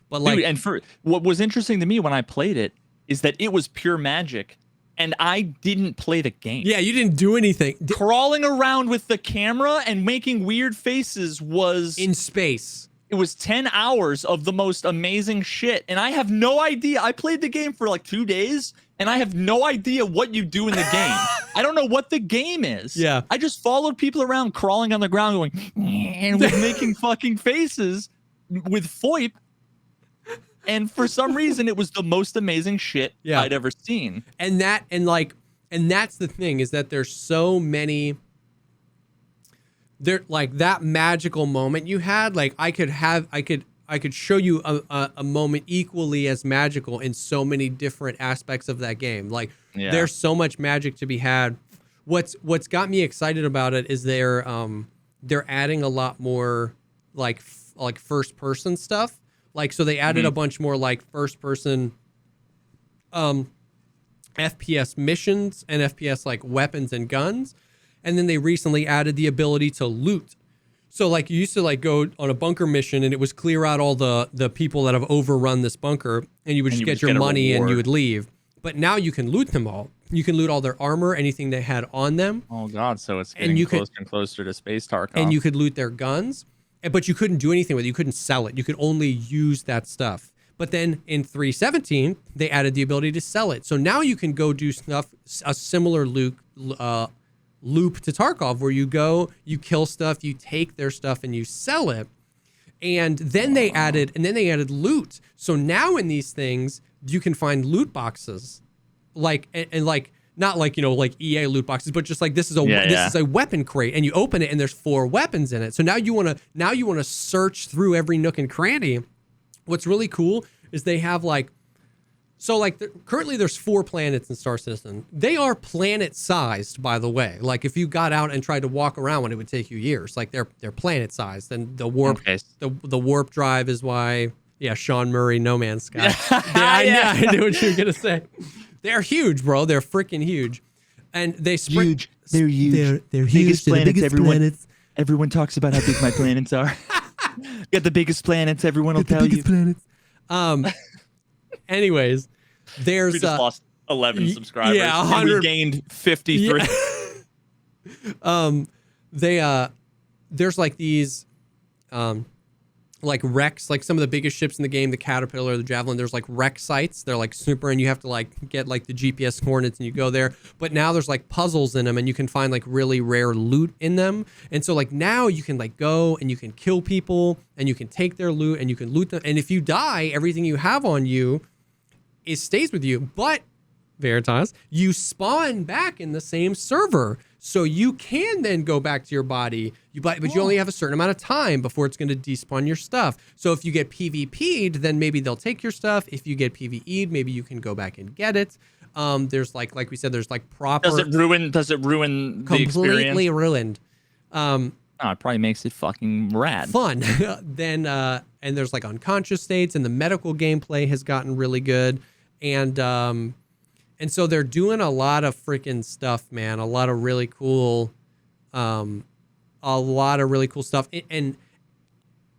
But like, Dude, and for what was interesting to me when I played it is that it was pure magic, and I didn't play the game. yeah, you didn't do anything. Crawling around with the camera and making weird faces was In space. It was 10 hours of the most amazing shit, and I have no idea. I played the game for like 2 days, and I have no idea what you do in the game. I don't know what the game is. Yeah. I just followed people around crawling on the ground going, and was making fucking faces with Voip. And for some reason, it was the most amazing shit I'd ever seen. And that's the thing, is that there's so many, there, like, that magical moment you had, like, I could show you a moment equally as magical in so many different aspects of that game. Like, there's so much magic to be had. What's got me excited about it is they're adding a lot more like first person stuff. Like, so they added a bunch more like first person FPS missions and FPS like weapons and guns. And then they recently added the ability to loot. So like you used to like go on a bunker mission and it was clear out all the people that have overrun this bunker, and you would just get your money and you would leave. But now you can loot them all. You can loot all their armor, anything they had on them. Oh God, so it's getting closer and closer to Space Tarkov. And you could loot their guns, but you couldn't do anything with it. You couldn't sell it. You could only use that stuff. But then in 3.17, they added the ability to sell it. So now you can go do stuff, a similar loop to Tarkov, where you go, you kill stuff, you take their stuff, and you sell it. And then they added loot. So now in these things, you can find loot boxes, like and like not like, you know, like EA loot boxes, but just like this is a weapon crate, and you open it and there's 4 weapons in it. So now you want to search through every nook and cranny. What's really cool is they have like, so like currently there's 4 planets in Star Citizen. They are planet sized, by the way. Like if you got out and tried to walk around one, it would take you years. Like they're planet sized, and the warp the warp drive is why. Yeah, Sean Murray, No Man's Sky. I knew what you were gonna say. They're huge, bro. They're freaking huge, and they huge. They're huge. They're huge. Everyone talks about how big my planets are. Got the biggest planets. Everyone will tell you. Planets. Anyways, there's we just lost 11 subscribers. Yeah, 100. And we gained 53. Yeah. There's like these, like wrecks, like some of the biggest ships in the game, the Caterpillar, the Javelin, there's like wreck sites. They're like super, and you have to like get like the GPS coordinates and you go there. But now there's like puzzles in them, and you can find like really rare loot in them. And so like now you can like go and you can kill people and you can take their loot and you can loot them. And if you die, everything you have on you stays with you. But Veritas, you spawn back in the same server. So you can then go back to your body, but you only have a certain amount of time before it's going to despawn your stuff. So if you get PvP'd, then maybe they'll take your stuff. If you get PvE'd, maybe you can go back and get it. There's like we said, there's like proper. Does it ruin the experience? Completely ruined. It probably makes it fucking rad. Fun. Then and there's like unconscious states, and the medical gameplay has gotten really good. And so they're doing a lot of freaking stuff, man. A lot of really cool stuff. And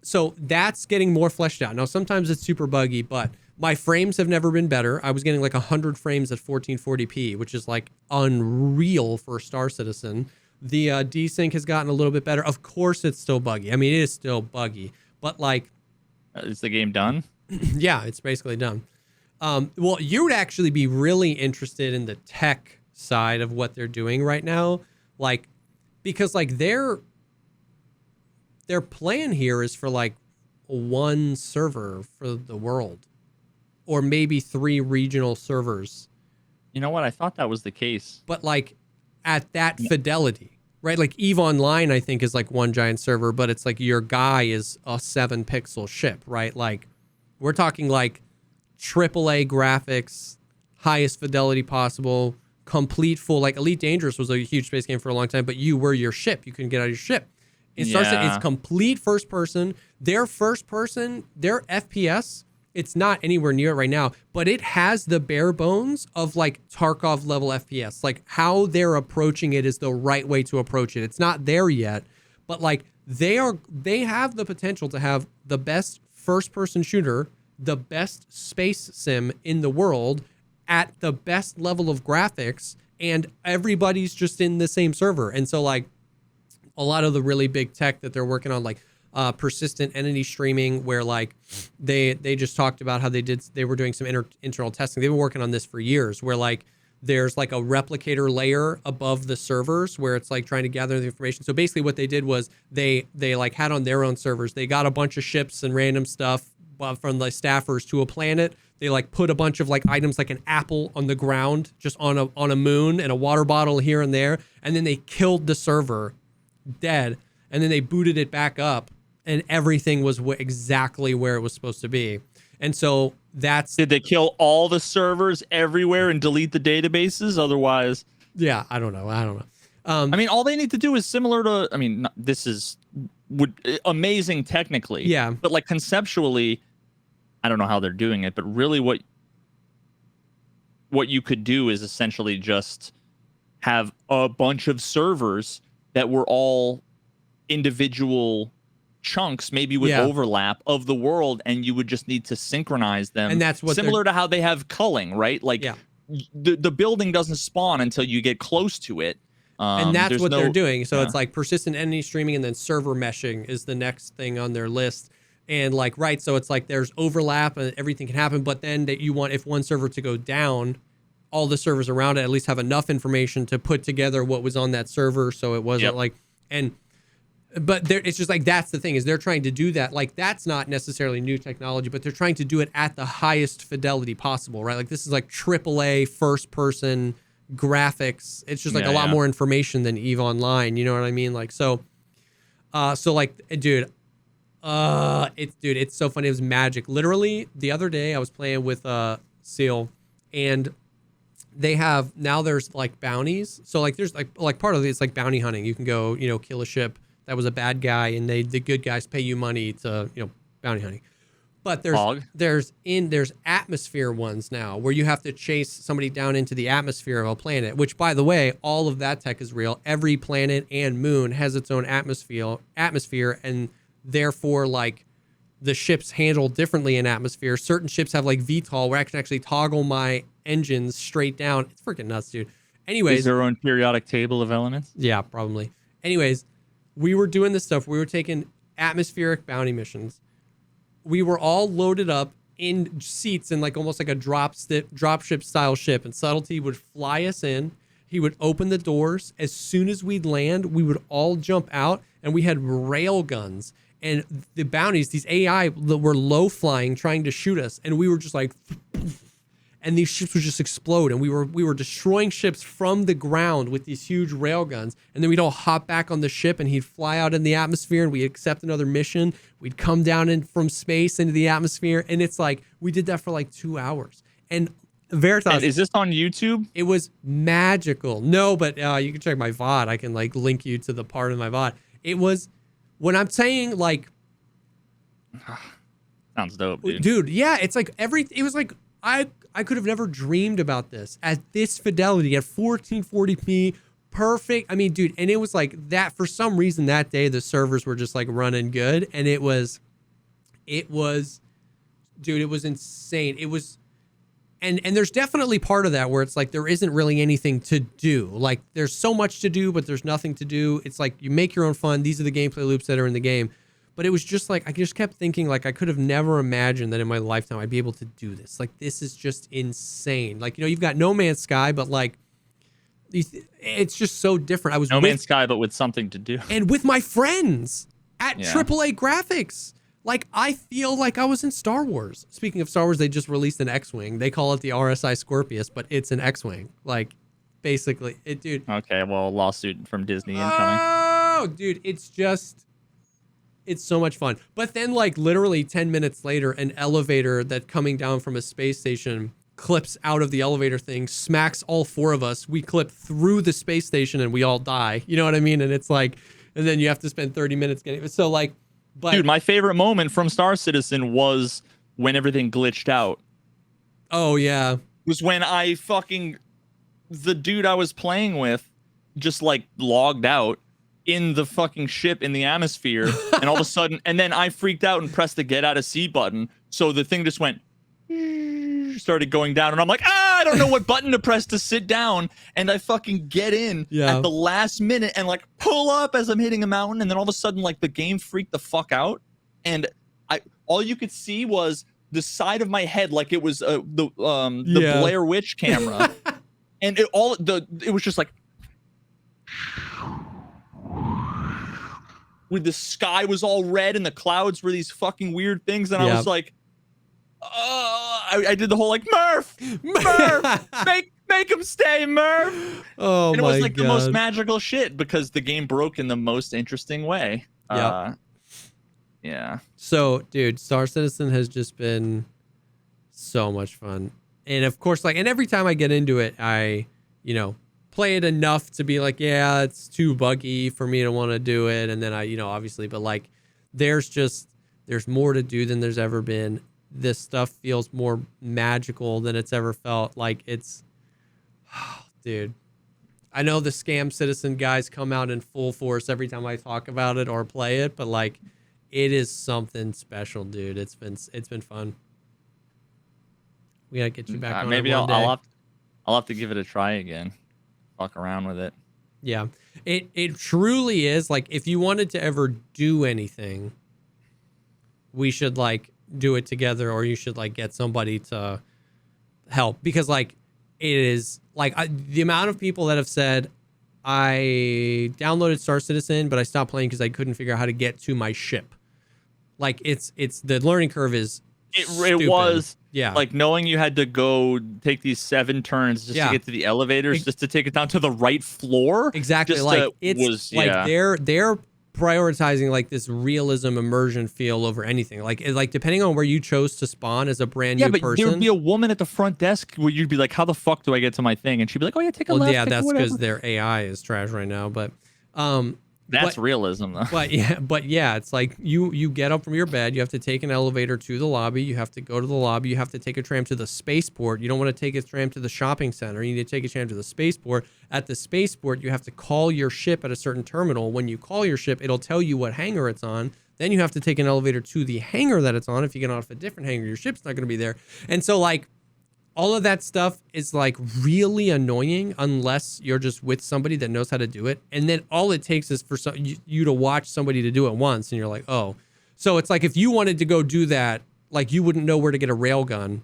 so that's getting more fleshed out. Now, sometimes it's super buggy, but my frames have never been better. I was getting like 100 frames at 1440p, which is like unreal for Star Citizen. The desync has gotten a little bit better. Of course, it's still buggy. I mean, it is still buggy, but like... Is the game done? Yeah, it's basically done. Well, you would actually be really interested in the tech side of what they're doing right now. Like, because like their plan here is for like 1 server for the world, or maybe 3 regional servers. You know what? I thought that was the case. But like at that fidelity, right? Like EVE Online, I think, is like 1 giant server, but it's like your guy is a 7-pixel ship, right? Like we're talking like AAA graphics, highest fidelity possible, complete full, like Elite Dangerous was a huge space game for a long time, but you were your ship. You couldn't get out of your ship. It's complete first person. Their FPS, it's not anywhere near it right now, but it has the bare bones of like Tarkov level FPS. Like how they're approaching it is the right way to approach it. It's not there yet, but like They have the potential to have the best first-person shooter, the best space sim in the world, at the best level of graphics, and everybody's just in the same server. And so like a lot of the really big tech that they're working on, like persistent entity streaming, where like they just talked about how they were doing some internal testing. They've been working on this for years, where like there's like a replicator layer above the servers where it's like trying to gather the information. So basically what they did was they like had on their own servers, they got a bunch of ships and random stuff from the staffers to a planet. They like put a bunch of like items like an apple on the ground, just on a moon, and a water bottle here and there. And then they killed the server dead. And then they booted it back up and everything was exactly where it was supposed to be. And so did they kill all the servers everywhere and delete the databases? Otherwise, yeah, I don't know. I mean, all they need to do is similar to, I mean, this is amazing technically. Yeah. But like conceptually, I don't know how they're doing it, but really what you could do is essentially just have a bunch of servers that were all individual chunks, maybe with overlap of the world, and you would just need to synchronize them. And that's what similar to how they have culling, right? Like the building doesn't spawn until you get close to it. And that's what they're doing. So it's like persistent entity streaming, and then server meshing is the next thing on their list. And like, right, so it's like there's overlap and everything can happen, but then that you want, if one server to go down, all the servers around it at least have enough information to put together what was on that server, so it wasn't like, but it's just like, that's the thing, is they're trying to do that. Like, that's not necessarily new technology, but they're trying to do it at the highest fidelity possible, right? Like, this is like AAA first-person graphics. It's just like a lot more information than EVE Online, you know what I mean? Like, so like, dude, it's so funny. It was magic. Literally, the other day I was playing with Seal, and they have, now there's like bounties. So like there's like part of it's like bounty hunting. You can go, kill a ship that was a bad guy, and the good guys pay you money to, bounty hunting. But there's atmosphere ones now where you have to chase somebody down into the atmosphere of a planet, which, by the way, all of that tech is real. Every planet and moon has its own atmosphere, and therefore, like, the ships handle differently in atmosphere. Certain ships have like VTOL where I can actually toggle my engines straight down. It's freaking nuts, dude. Anyways, is their own periodic table of elements? Yeah, probably. Anyways, we were doing this stuff. We were taking atmospheric bounty missions. We were all loaded up in seats in like almost like a dropship style ship, and Subtlety would fly us in. He would open the doors. As soon as we'd land, we would all jump out, and we had rail guns. And the bounties, these AI that were low flying, trying to shoot us, and we were just like, and these ships would just explode, and we were destroying ships from the ground with these huge rail guns. And then we'd all hop back on the ship, and he'd fly out in the atmosphere, and we'd accept another mission. We'd come down in from space into the atmosphere, and it's like we did that for like 2 hours. And Veritas, and is this on YouTube? It was magical. No, but you can check my VOD. I can like link you to the part of my VOD. It was. When I'm saying, like, sounds dope, dude. Dude, yeah, it's like it was like I could have never dreamed about this at this fidelity at 1440p, perfect. I mean, dude, and it was like that for some reason that day the servers were just like running good, and it was dude, it was insane. It was and there's definitely part of that where it's like there isn't really anything to do. Like, there's so much to do, but there's nothing to do. It's like you make your own fun. These are the gameplay loops that are in the game. But it was just like, I just kept thinking, like, I could have never imagined that in my lifetime I'd be able to do this. Like, this is just insane. Like, you've got No Man's Sky, but like, it's just so different. I was No Man's Sky, but with something to do. And with my friends at AAA graphics. Like, I feel like I was in Star Wars. Speaking of Star Wars, they just released an X-Wing. They call it the RSI Scorpius, but it's an X-Wing. Like, basically, dude. Okay, well, lawsuit from Disney incoming. Oh, dude, it's so much fun. But then, like, literally 10 minutes later, an elevator that coming down from a space station clips out of the elevator thing, smacks all four of us. We clip through the space station, and we all die. You know what I mean? And it's like, and then you have to spend 30 minutes getting it. So, like, but, dude, my favorite moment from Star Citizen was when everything glitched out. Oh, yeah. Was when the dude I was playing with just like logged out, in the fucking ship in the atmosphere, and all of a sudden, and then I freaked out and pressed the get out of sea button, so the thing just went, started going down, and I'm like, I don't know what button to press to sit down, and I fucking get in at the last minute and like pull up as I'm hitting a mountain, and then all of a sudden like the game freaked the fuck out, and all you could see was the side of my head, like it was the Blair Witch camera, and it was just like, with the sky was all red and the clouds were these fucking weird things, and I was like, I did the whole like Murph, make him stay, Murph. Oh, and it was like the most magical shit because the game broke in the most interesting way. Yeah. So, dude, Star Citizen has just been so much fun. And of course, like, and every time I get into it, I, play it enough to be like, yeah, it's too buggy for me to want to do it. And then I, obviously, but like, there's more to do than there's ever been. This stuff feels more magical than it's ever felt. Like dude, I know the Scam Citizen guys come out in full force every time I talk about it or play it, but like, it is something special, dude. It's been fun. We gotta get you back on. Maybe it one day. I'll have to give it a try again. Fuck around with it. Yeah, it truly is. Like, if you wanted to ever do anything, we should like do it together, or you should like get somebody to help, because like it is like the amount of people that have said, I downloaded Star Citizen, but I stopped playing because I couldn't figure out how to get to my ship. Like it's the learning curve is it was like knowing you had to go take these 7 turns just to get to the elevators, just to take it down to the right floor. Exactly. They're prioritizing like this realism immersion feel over anything. Like depending on where you chose to spawn as a brand new person. There would be a woman at the front desk where you'd be like, how the fuck do I get to my thing? And she'd be like, oh yeah, take a left. Yeah, that's because their AI is trash right now. But that's realism though. But yeah, it's like you get up from your bed, you have to take an elevator to the lobby, you have to go to the lobby, you have to take a tram to the spaceport. You don't want to take a tram to the shopping center. You need to take a tram to the spaceport. At the spaceport, you have to call your ship at a certain terminal. When you call your ship, it'll tell you what hangar it's on. Then you have to take an elevator to the hangar that it's on. If you get off a different hangar, your ship's not going to be there. And so like all of that stuff is like really annoying unless you're just with somebody that knows how to do it. And then all it takes is for you to watch somebody to do it once, and you're like, oh. So it's like if you wanted to go do that, like you wouldn't know where to get a railgun,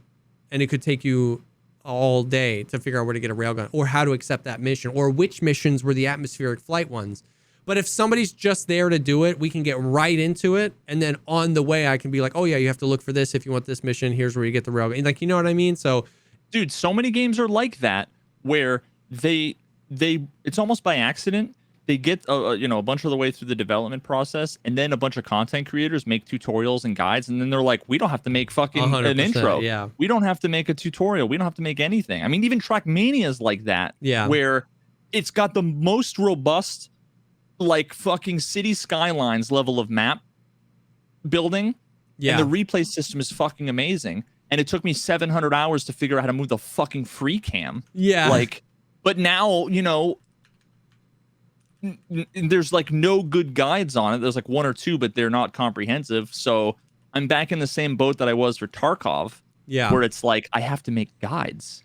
and it could take you all day to figure out where to get a railgun or how to accept that mission or which missions were the atmospheric flight ones. But if somebody's just there to do it, we can get right into it. And then on the way, I can be like, oh yeah, you have to look for this. If you want this mission, here's where you get the railgun. Like, you know what I mean? So, dude, so many games are like that where it's almost by accident. They get a bunch of the way through the development process, and then a bunch of content creators make tutorials and guides, and then they're like, we don't have to make fucking an intro. Yeah. We don't have to make a tutorial. We don't have to make anything. I mean, even Trackmania is like that. Yeah. Where it's got the most robust, like fucking city skylines level of map building. Yeah. And the replay system is fucking amazing. And it took me 700 hours to figure out how to move the fucking free cam. Yeah. Like, but now, there's like no good guides on it. There's like 1 or 2, but they're not comprehensive. So I'm back in the same boat that I was for Tarkov. Yeah. Where it's like, I have to make guides.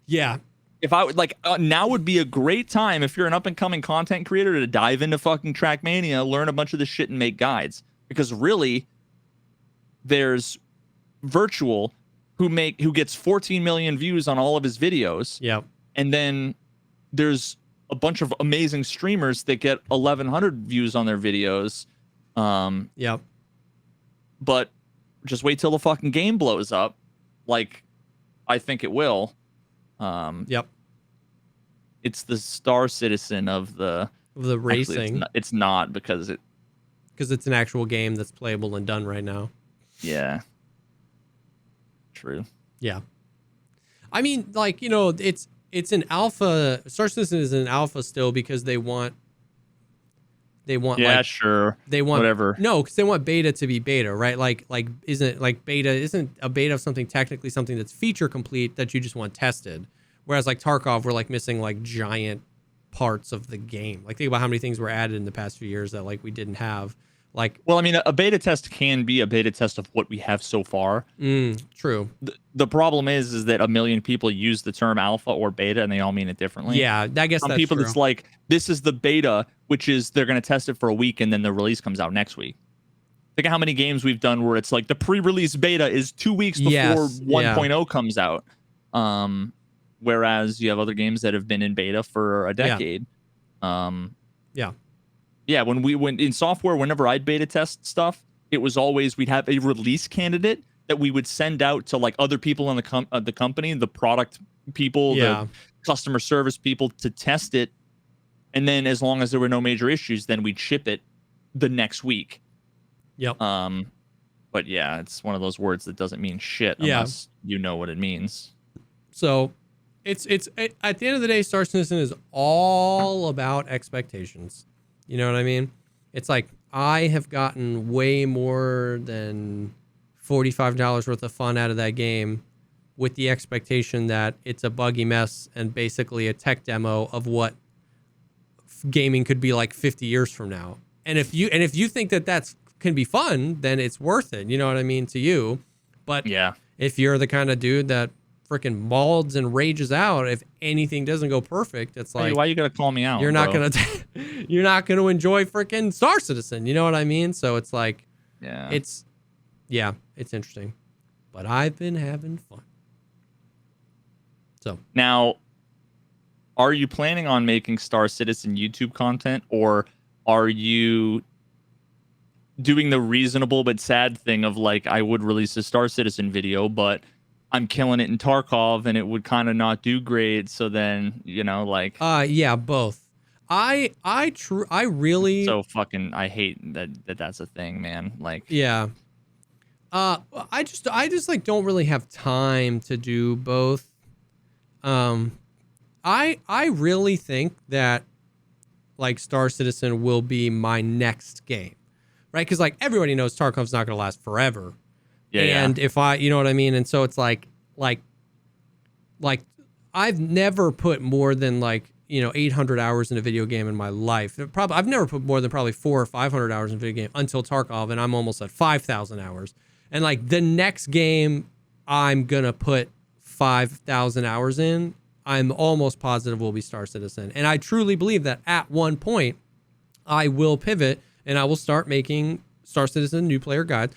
Yeah. If I would like, now would be a great time if you're an up and coming content creator to dive into fucking Trackmania, learn a bunch of this shit and make guides. Because really, there's Virtual who gets 14 million views on all of his videos. Yep. And then there's a bunch of amazing streamers that get 1,100 views on their videos. Yep. But just wait till the fucking game blows up. Like, I think it will. Yep. It's the Star Citizen of the racing. Actually, it's not because it's an actual game that's playable and done right now. Yeah. True. Yeah. I mean, like, it's an alpha. Star Citizen is an alpha still because they want yeah, sure. They want whatever. No, because they want beta to be beta, right? Like isn't a beta of something technically something that's feature complete that you just want tested. Whereas like Tarkov, we're like missing like giant parts of the game. Like think about how many things were added in the past few years that like we didn't have. Like, well, I mean, a beta test can be a beta test of what we have so far. True. The problem is that a million people use the term alpha or beta, and they all mean it differently. Yeah, I guess some that's people true. it's like this is the beta, which is they're going to test it for a week, and then the release comes out next week. Think of how many games we've done where it's like the pre-release beta is 2 weeks before 1.0 comes out. Whereas you have other games that have been in beta for a decade. Yeah, when in software, whenever I'd beta test stuff, it was always we'd have a release candidate that we would send out to like other people in the company, the product people, the customer service people to test it. And then as long as there were no major issues, then we'd ship it the next week. Yep. But yeah, it's one of those words that doesn't mean shit unless you know what it means. So it's at the end of the day, Star Citizen is all about expectations. You know what I mean? It's like I have gotten way more than $45 worth of fun out of that game with the expectation that it's a buggy mess and basically a tech demo of what gaming could be like 50 years from now. And if you think that that's can be fun, then it's worth it. You know what I mean to you. But if you're the kind of dude that freaking mauls and rages out if anything doesn't go perfect, it's like, hey, why you gotta call me out? You're not gonna enjoy freaking Star Citizen. You know what I mean? So it's like, it's interesting. But I've been having fun. So now, are you planning on making Star Citizen YouTube content, or are you doing the reasonable but sad thing of like, I would release a Star Citizen video, but I'm killing it in Tarkov and it would kind of not do great. So then, like, both. I really so fucking I hate that's a thing, man. Like, I just like don't really have time to do both. I really think that like Star Citizen will be my next game, right? Because like everybody knows Tarkov's not going to last forever. And if you know what I mean? And so it's like I've never put more than 800 hours in a video game in my life. I've never put more than probably 400 or 500 hours in a video game until Tarkov, and I'm almost at 5,000 hours. And like the next game I'm going to put 5,000 hours in, I'm almost positive will be Star Citizen. And I truly believe that at one point I will pivot and I will start making Star Citizen new player guides.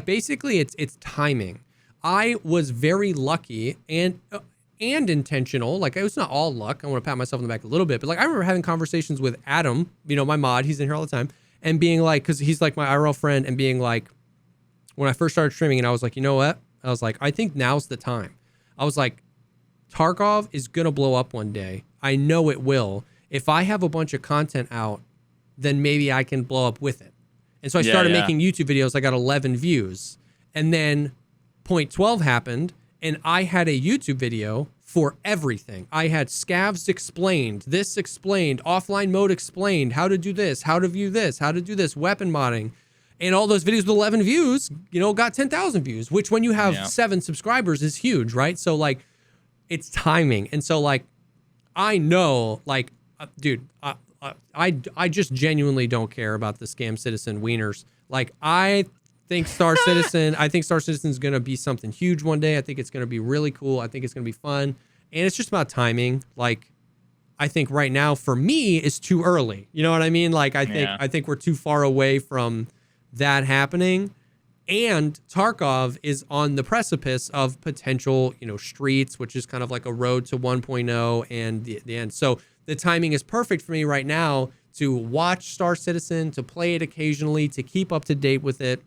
Basically it's timing. I was very lucky and intentional. Like it was not all luck. I want to pat myself on the back a little bit, but like I remember having conversations with Adam, my mod, he's in here all the time, and being like, because he's like my IRL friend, and being like, when I first started streaming, and I was like, you know what? I was like, I think now's the time. I was like, Tarkov is gonna blow up one day. I know it will. If I have a bunch of content out, then maybe I can blow up with it. And so I started making YouTube videos. I got 11 views. And then point 12 happened, and I had a YouTube video for everything. I had scavs explained, this explained, offline mode explained, how to do this, how to view this, how to do this, weapon modding. And all those videos with 11 views, got 10,000 views, which when you have 7 subscribers is huge, right? So like, it's timing. And so like, I know, like, dude, I just genuinely don't care about the Scam Citizen wieners. Like, I think Star Citizen is going to be something huge one day. I think it's going to be really cool. I think it's going to be fun. And it's just about timing. Like, I think right now for me it's too early. You know what I mean? Like, I think we're too far away from that happening. And Tarkov is on the precipice of potential, streets, which is kind of like a road to 1.0 and the end. So the timing is perfect for me right now to watch Star Citizen, to play it occasionally, to keep up to date with it,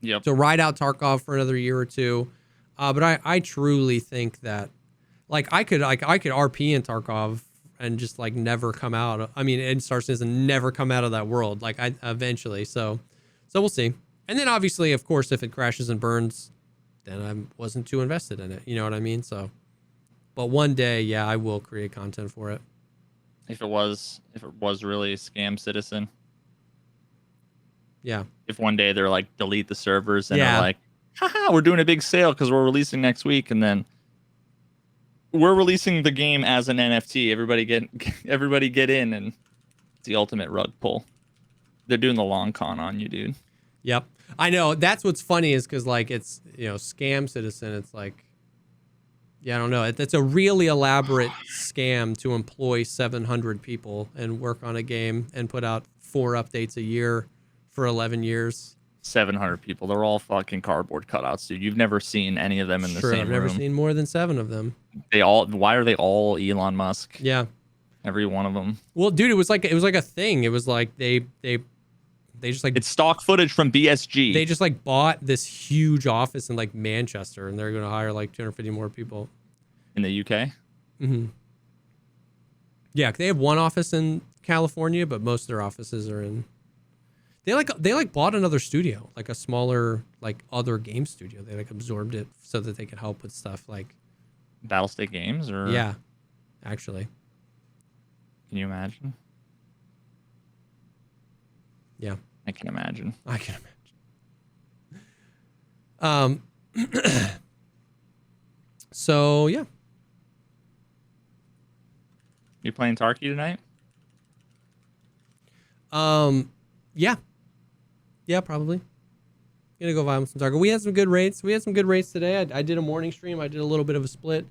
to ride out Tarkov for another year or two. But I truly think that I could RP in Tarkov and just like never come out. I mean, in Star Citizen, never come out of that world. Like I eventually. So we'll see. And then obviously, of course, if it crashes and burns, then I wasn't too invested in it. You know what I mean? So, but one day, I will create content for it. If it was really Scam Citizen. Yeah. If one day they're like, delete the servers and they're like, haha, we're doing a big sale because we're releasing next week. And then we're releasing the game as an NFT. Everybody get in, and it's the ultimate rug pull. They're doing the long con on you, dude. Yep. I know. That's what's funny is because like it's, scam citizen. It's like, yeah, I don't know. It's a really elaborate scam to employ 700 people and work on a game and put out 4 updates a year for 11 years. 700 people. They're all fucking cardboard cutouts, dude. You've never seen any of them in the same room. I've never seen more than 7 of them. Why are they all Elon Musk? Yeah. Every one of them. Well, dude, it was like a thing. It was like they just like, it's stock footage from BSG. They just like bought this huge office in like Manchester, and they're going to hire like 250 more people in the UK. Mm-hmm. Yeah, they have one office in California, but most of their offices are in. They bought another studio, like a smaller like other game studio. They like absorbed it so that they could help with stuff like Battlestate Games, or yeah, actually. Can you imagine? Yeah. I can imagine. So yeah. You playing Tarkov tonight? Yeah, probably. Gonna go vibe with some Tarkov. We had some good rates. Today. I did a morning stream. I did a little bit of a split.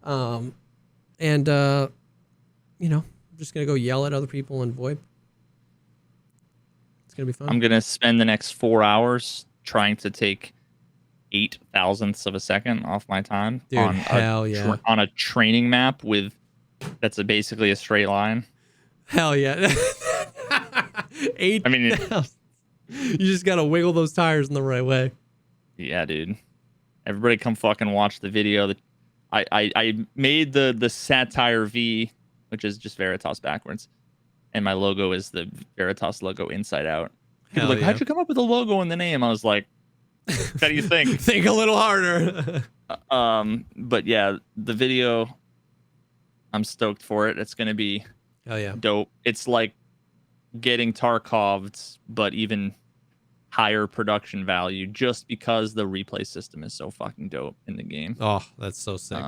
I'm just gonna go yell at other people in Voip. It's gonna be fun. I'm gonna spend the next 4 hours trying to take 0.008 of a second off my time. Dude, on a training map that's basically a straight line. Hell yeah. 8. I mean, you just gotta wiggle those tires in the right way. Yeah, dude. Everybody come fucking watch the video. That I made the satire V, which is just Veritas backwards, and my logo is the Veritas logo inside out. People like, how'd you come up with a logo in the name? I was like, how do you think? Think a little harder. But yeah, the video, I'm stoked for it. It's gonna be dope. It's like getting Tarkov's, but even higher production value, just because the replay system is so fucking dope in the game. Oh, that's so sick.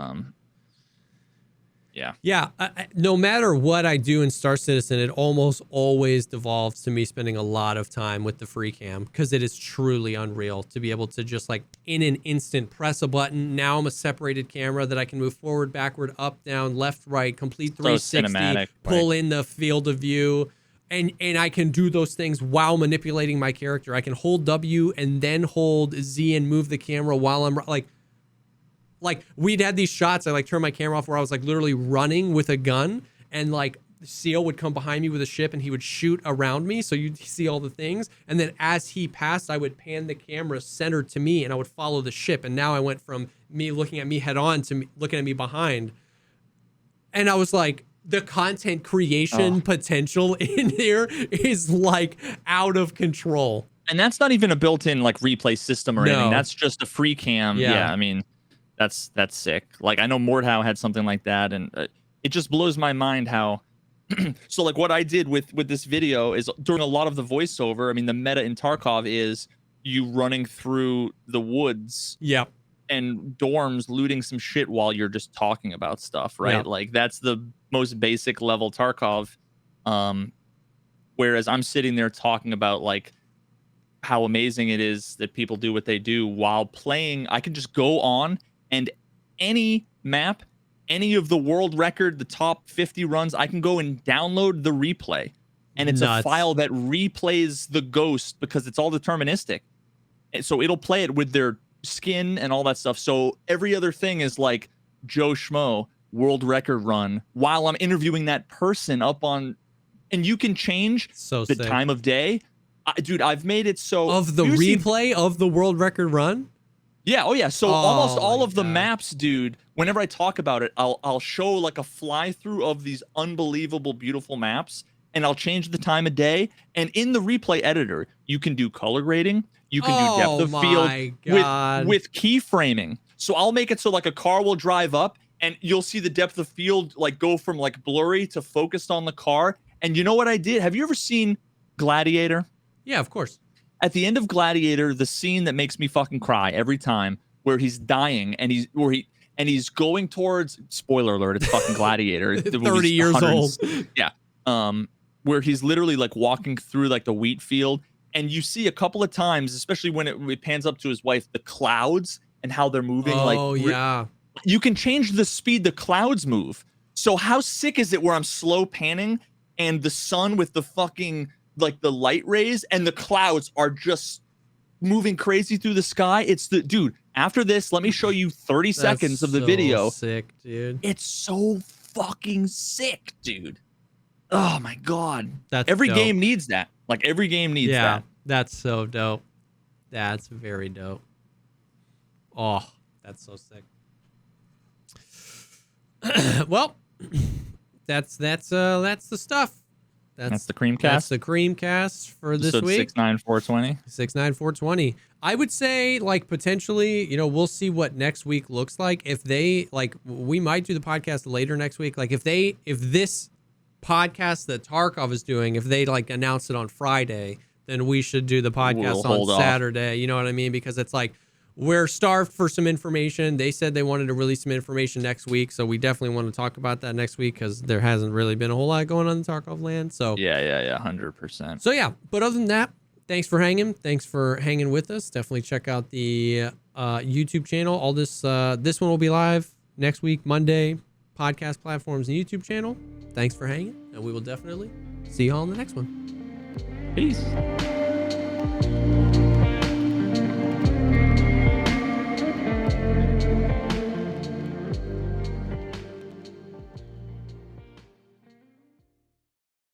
Yeah. No matter what I do in Star Citizen, it almost always devolves to me spending a lot of time with the free cam, because it is truly unreal to be able to just like in an instant press a button. Now I'm a separated camera that I can move forward, backward, up, down, left, right, complete 360, pull in the field of view. And I can do those things while manipulating my character. I can hold W and then hold Z and move the camera while I'm like we'd had these shots. I like turned my camera off where I was like literally running with a gun, and like Seal would come behind me with a ship and he would shoot around me. So you'd see all the things. And then as he passed, I would pan the camera centered to me and I would follow the ship. And now I went from me looking at me head on to me looking at me behind. And I was like, the content creation potential in here is like out of control. And that's not even a built-in like replay system or anything. That's just a free cam. Yeah, I mean, that's sick. Like I know Mordhau had something like that, and it just blows my mind how. So like what I did with this video is during a lot of the voiceover. I mean, the meta in Tarkov is you running through the woods. Yeah. And dorms looting some shit while you're just talking about stuff, right? Yeah. Like that's the most basic level Tarkov. Whereas I'm sitting there talking about like how amazing it is that people do what they do while playing. I can just go on and any map, any of the world record, the top 50 runs, I can go and download the replay. And it's a file that replays the ghost because it's all deterministic. And so it'll play it with their skin and all that stuff. So every other thing is like Joe Schmo world record run while I'm interviewing that person up on, and you can change the time of day. Dude, I've made it so of the replay of the world record run. Yeah. Oh yeah. So almost all of the maps, dude, whenever I talk about it, I'll show like a fly through of these unbelievable, beautiful maps, and I'll change the time of day. And in the replay editor, you can do color grading. You can do depth of field with keyframing. So I'll make it so like a car will drive up and you'll see the depth of field like go from like blurry to focused on the car. And you know what I did? Have you ever seen Gladiator? Yeah, of course. At the end of Gladiator, the scene that makes me fucking cry every time, where he's dying and and he's going towards, spoiler alert, it's fucking Gladiator. The 30 movie's years 100 old. Yeah. Where he's literally like walking through like the wheat field, and you see a couple of times, especially when it pans up to his wife, the clouds and how they're moving. Oh, yeah. You can change the speed the clouds move. So how sick is it where I'm slow panning and the sun with the fucking like the light rays and the clouds are just moving crazy through the sky? It's the dude. After this, let me show you 30 seconds of the video. Sick, dude. It's so fucking sick, dude. Oh my god. That's every dope. game needs that. Like every game needs that. That's so dope. That's very dope. Oh, that's so sick. Well, that's the stuff. That's the Creamcast. That's the Creamcast for this Episode week. 69420. 69420. I would say, like, potentially, you know, we'll see what next week looks like. If they, like, we might do the podcast later next week. Like, if this podcast that Tarkov is doing, if they, like, announce it on Friday, then we should do the podcast on Saturday. You know what I mean? Because it's like, we're starved for some information. They said they wanted to release some information next week, so we definitely want to talk about that next week because there hasn't really been a whole lot going on in Tarkov land. So Yeah, 100%. So yeah, but other than that, thanks for hanging. Thanks for hanging with us. Definitely check out the YouTube channel. All this one will be live next week, Monday. Podcast platforms and YouTube channel. Thanks for hanging, and we will definitely see you all in the next one. Peace.